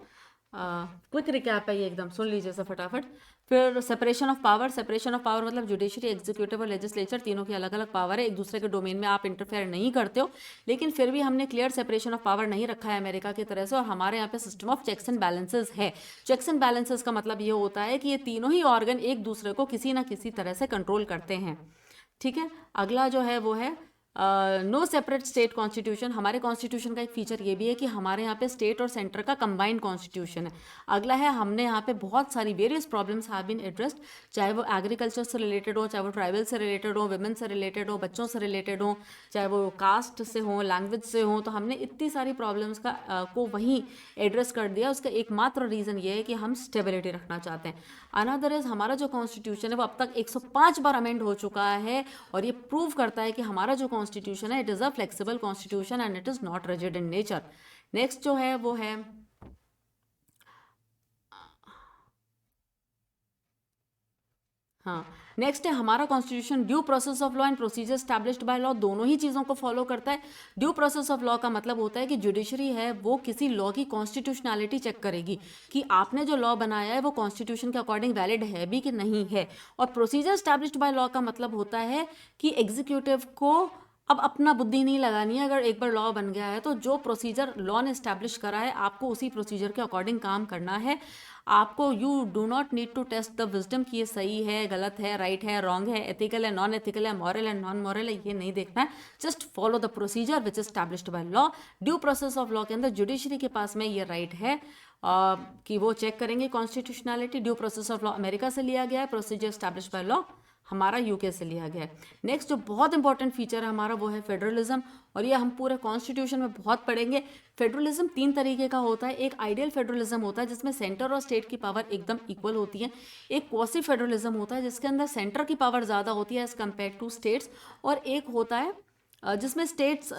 क्विक रिकैप है, ये एकदम सुन लीजिए सर फटाफट। फिर separation of power, separation of power मतलब जुडिशरी, एग्जीक्यूटिव और लेजिस्लेचर तीनों की अलग अलग पावर है, एक दूसरे के डोमेन में आप इंटरफेयर नहीं करते हो, लेकिन फिर भी हमने क्लियर सेपरेशन ऑफ पावर नहीं रखा है अमेरिका की तरह से। और हमारे यहाँ पे system of checks and balances है। चेक्स एंड बैलेंसेस का मतलब ये होता है कि ये तीनों ही ऑर्गन एक दूसरे को किसी ना किसी तरह से कंट्रोल करते हैं। ठीक है, अगला जो है वो है नो सेपरेट स्टेट कॉन्स्टिट्यूशन। हमारे कॉन्स्टिट्यूशन का एक फीचर ये भी है कि हमारे यहाँ पे स्टेट और सेंटर का कंबाइंड कॉन्स्टिट्यूशन है। अगला है, हमने यहाँ पे बहुत सारी various problems have been addressed, चाहे वो एग्रीकल्चर से रिलेटेड हो, चाहे वो ट्राइबल से रिलेटेड हो, वुमेन से रिलेटेड हो, बच्चों से रिलेटेड हो, चाहे वो कास्ट से हो, लैंग्वेज से हो। तो हमने इतनी सारी प्रॉब्लम्स का को वहीं एड्रेस कर दिया। उसका एकमात्र रीज़न ये है कि हम स्टेबिलिटी रखना चाहते हैं। अनदर इज, हमारा जो कॉन्स्टिट्यूशन है वो अब तक 105 बार अमेंड हो चुका है, और ये प्रूव करता है कि हमारा जो कॉन्स्टिट्यूशन है it is a flexible constitution and it is not rigid in nature. Next जो है वो है हाँ, नेक्स्ट है हमारा constitution due process of law and procedure established by law, दोनों ही चीज़ों को फॉलो करता है। ड्यू प्रोसेस ऑफ लॉ का मतलब होता है कि जुडिशरी है वो किसी लॉ की कॉन्स्टिट्यूशनैलिटी चेक करेगी कि आपने जो लॉ बनाया है वो कॉन्स्टिट्यूशन के अकॉर्डिंग वैलिड है भी कि नहीं है। और प्रोसीजर स्टैब्लिश्ड बाय लॉ का मतलब होता है कि एग्जीक्यूटिव को अब अपना बुद्धि नहीं लगानी है। अगर एक बार लॉ बन गया है तो जो प्रोसीजर लॉ ने स्टैब्लिश करा है आपको उसी प्रोसीजर के अकॉर्डिंग काम करना है। आपको you do not need to test the wisdom कि ये सही है, गलत है, राइट है, रॉन्ग है, एथिकल है, नॉन एथिकल है, मॉरल है, नॉन मॉरल है, ये नहीं देखना है। Just follow the procedure which is established by law. Due process of law के अंदर जुडिशरी के पास में ये राइट है कि वो चेक करेंगे constitutionality. Due process of law America से लिया गया है, प्रोसीजर स्टैब्लिश्ड बाय लॉ हमारा यूके से लिया गया है। नेक्स्ट जो बहुत इंपॉर्टेंट फीचर है हमारा वो है फेडरलिज्म, और ये हम पूरे कॉन्स्टिट्यूशन में बहुत पढ़ेंगे। फेडरलिज्म 3 तरीके का होता है। एक आइडियल फेडरलिज्म होता है जिसमें सेंटर और स्टेट की पावर एकदम इक्वल होती है। एक क्वासी फेडरलिज्म होता है जिसके अंदर सेंटर की पावर ज़्यादा होती है एज कम्पेयर टू स्टेट्स। और एक होता है जिसमें स्टेट्स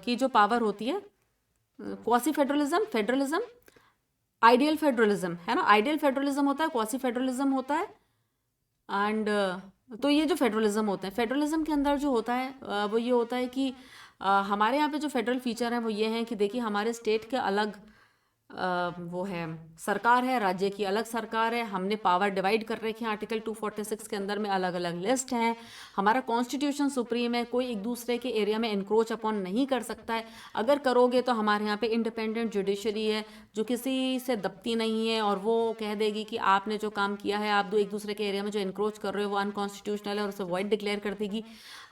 की जो पावर होती है, quasi federalism, federalism, ideal federalism है ना। आइडियल फेडरलिज्म होता है, क्वासी फेडरलिज्म होता है एंड तो ये जो फेडरलिज्म होते हैं, फेडरलिज्म के अंदर जो होता है वो ये होता है कि हमारे यहाँ पे जो फेडरल फीचर है वो ये हैं कि देखिए हमारे स्टेट के अलग वो है सरकार है, राज्य की अलग सरकार है। हमने पावर डिवाइड कर रखे हैं आर्टिकल 246 के अंदर में, अलग अलग लिस्ट हैं। हमारा कॉन्स्टिट्यूशन सुप्रीम है, कोई एक दूसरे के एरिया में इंक्रोच अपॉन नहीं कर सकता है। अगर करोगे तो हमारे यहाँ पे इंडिपेंडेंट जुडिशरी है जो किसी से दबती नहीं है और वो कह देगी कि आपने जो काम किया है, आप एक दूसरे के एरिया में जो इंक्रोच कर रहे हो वो अनकॉन्स्टिट्यूशनल है और उसे वॉइड डिक्लेयर कर देगी।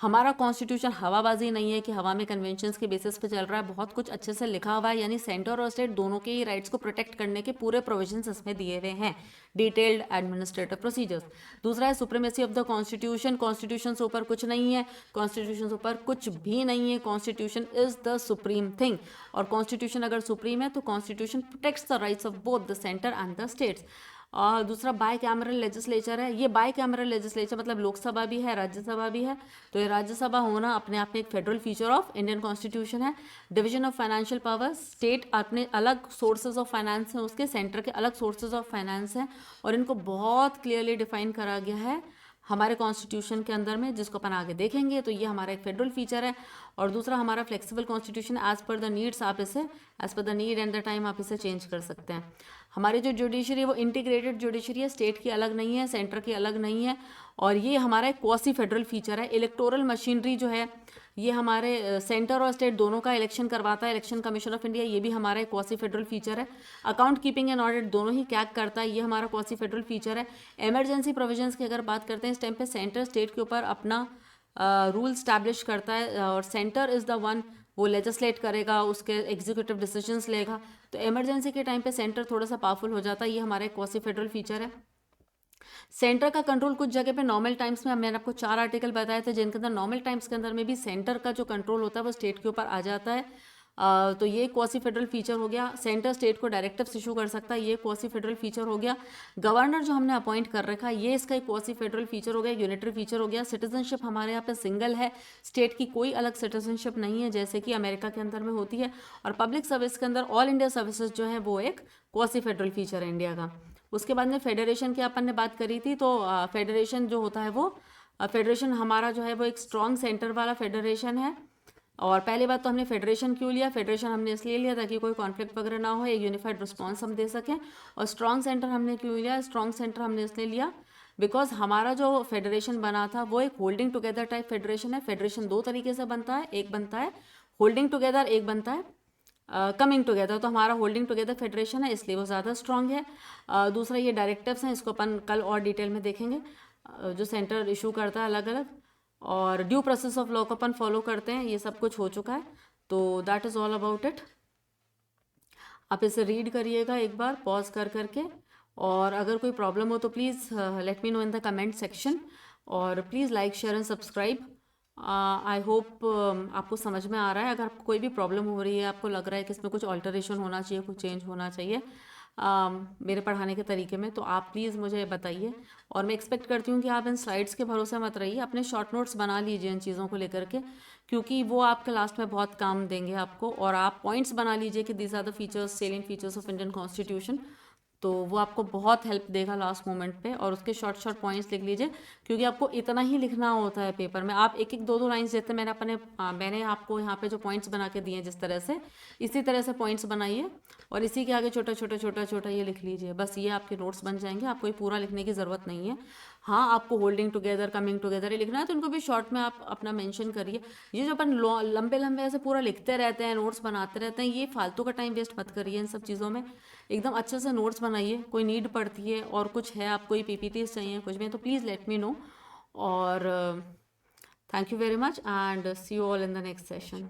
हमारा कॉन्स्टिट्यूशन हवाबाजी नहीं है कि हवा में कन्वेंशंस के बेसिस पे चल रहा है, बहुत कुछ अच्छे से लिखा हुआ है, यानी सेंटर और स्टेट दोनों के ही राइट्स को प्रोटेक्ट करने के पूरे प्रोविजंस इसमें दिए हुए हैं, डिटेल्ड एडमिनिस्ट्रेटिव प्रोसीजर्स। दूसरा है supremacy of the constitution, constitution से ऊपर कुछ नहीं है, कॉन्स्टिट्यूशन से ऊपर कुछ भी नहीं है, constitution is the supreme thing. और कॉन्स्टिट्यूशन अगर सुप्रीम है तो constitution protects the rights of both the centre and the states. और दूसरा बाय कैमरल लेजिस्लेचर है। ये बाय कैमरल लेजिस्लेचर मतलब लोकसभा भी है, राज्यसभा भी है। तो ये राज्यसभा होना अपने आप में एक federal feature of Indian constitution है। Division of financial power, state अपने अलग सोर्सेज ऑफ फाइनेंस हैं उसके, सेंटर के अलग सोर्सेज ऑफ फाइनेंस हैं, और इनको बहुत क्लियरली डिफाइन करा गया है हमारे कॉन्स्टिट्यूशन के अंदर में, जिसको अपन आगे देखेंगे। तो ये हमारा एक फेडरल फीचर है। और दूसरा हमारा flexible constitution, as per the needs आप इसे, as per the need and the time आप इसे चेंज कर सकते हैं। हमारी जो जुडिशरी है वो इंटीग्रेटेड जुडिशरी है, स्टेट की अलग नहीं है, सेंटर की अलग नहीं है। और ये हमारा एक क्वासी फेडरल फीचर है। इलेक्टोरल मशीनरी जो है ये हमारे सेंटर और स्टेट दोनों का इलेक्शन करवाता है, इलेक्शन कमीशन ऑफ इंडिया, ये भी हमारा एक क्वासी फेडरल फीचर है। अकाउंट कीपिंग एंड ऑडिट दोनों ही कैग करता है, ये हमारा क्वासी फेडरल फीचर है। इमरजेंसी प्रोविजंस की अगर बात करते हैं, इस टाइम पे सेंटर स्टेट के ऊपर अपना रूल स्टैब्लिश करता है और सेंटर इज़ द वन, वो लेजिस्लेट करेगा, उसके एग्जीक्यूटिव डिसीजंस लेगा। तो इमरजेंसी के टाइम पे सेंटर थोड़ा सा पावरफुल हो जाता है, ये हमारा एक क्वासी फेडरल फीचर है। सेंटर का कंट्रोल कुछ जगह पे नॉर्मल टाइम्स में, मैंने आपको 4 आर्टिकल बताए थे जिनके अंदर नॉर्मल टाइम्स के अंदर में भी सेंटर का जो कंट्रोल होता है वो स्टेट के ऊपर आ जाता है। तो ये क्वासी फेडरल फीचर हो गया। सेंटर स्टेट को डायरेक्टिव्स इशू कर सकता है, ये क्वासी फेडरल फीचर हो गया। गवर्नर जो हमने अपॉइंट कर रखा है ये इसका एक क्वासी फेडरल फीचर हो गया, यूनिटरी फीचर हो गया। सिटीजनशिप हमारे यहाँ पे सिंगल है, स्टेट की कोई अलग सिटीजनशिप नहीं है जैसे कि अमेरिका के अंदर में होती है। और पब्लिक सर्विस के अंदर ऑल इंडिया सर्विसेज जो है वो एक क्वासी फेडरल फीचर है इंडिया का। उसके बाद में फेडरेशन की अपन ने बात करी थी, तो फेडरेशन जो होता है वो फेडरेशन हमारा जो है वो एक स्ट्रॉन्ग सेंटर वाला फेडरेशन है। और पहली बात तो हमने फेडरेशन क्यों लिया, फेडरेशन हमने इसलिए लिया ताकि कोई कॉन्फ्लिक्ट वगैरह ना हो, एक यूनिफाइड रिस्पॉन्स हम दे सकें। और स्ट्रॉन्ग सेंटर हमने क्यों लिया, स्ट्रॉन्ग सेंटर हमने इसलिए लिया बिकॉज हमारा जो फेडरेशन बना था वो एक होल्डिंग टुगेदर टाइप फेडरेशन है। फेडरेशन 2 तरीके से बनता है, एक बनता है होल्डिंग टुगेदर, एक बनता है कमिंग टुगेदर। तो हमारा होल्डिंग टुगेदर फेडरेशन है इसलिए वो ज़्यादा स्ट्रांग है। दूसरा ये डायरेक्टिव्स हैं, इसको अपन कल और डिटेल में देखेंगे, जो सेंटर इशू करता है अलग अलग। और ड्यू प्रोसेस ऑफ लॉ को अपन फॉलो करते हैं, ये सब कुछ हो चुका है। तो that is all about it. आप इसे रीड करिएगा एक बार पॉज कर करके, और अगर कोई प्रॉब्लम हो तो please let me know in the comment section. और please like share and subscribe. I hope आपको समझ में आ रहा है। अगर आपको कोई भी प्रॉब्लम हो रही है, आपको लग रहा है कि इसमें कुछ ऑल्टरेशन होना चाहिए, कुछ चेंज होना चाहिए मेरे पढ़ाने के तरीके में, तो आप प्लीज़ मुझे बताइए। और मैं एक्सपेक्ट करती हूँ कि आप इन स्लाइड्स के भरोसे मत रहिए, अपने शॉर्ट नोट्स बना लीजिए इन चीज़ों को लेकर के, क्योंकि वो आपके लास्ट में बहुत काम देंगे आपको। और आप पॉइंट्स बना लीजिए कि these are the features, salient features of Indian constitution. तो वो आपको बहुत हेल्प देगा लास्ट मोमेंट पे। और उसके शॉर्ट शॉर्ट पॉइंट्स लिख लीजिए, क्योंकि आपको इतना ही लिखना होता है पेपर में। आप एक एक दो दो लाइन्स देते हैं। मैंने आपको यहाँ पे जो पॉइंट्स बना के दिए हैं जिस तरह से, इसी तरह से पॉइंट्स बनाइए और इसी के आगे छोटा छोटा छोटा छोटा ये लिख लीजिए। बस ये आपके नोट्स बन जाएंगे, आपको ये पूरा लिखने की ज़रूरत नहीं है। हाँ, आपको होल्डिंग टुगेदर, कमिंग टुगेदर ये लिखना है तो इनको भी शॉर्ट में आप अपना मेंशन करिए। ये जो अपन लंबे लंबे ऐसे पूरा लिखते रहते हैं, नोट्स बनाते रहते हैं, ये फालतू का टाइम वेस्ट मत करिए इन सब चीज़ों में। एकदम अच्छे से नोट्स बनाइए। कोई नीड पड़ती है और कुछ है, आप कोई पीपीटीज चाहिए कुछ भी, तो प्लीज़ लेट मी नो। और thank you very much and see you all in the next session.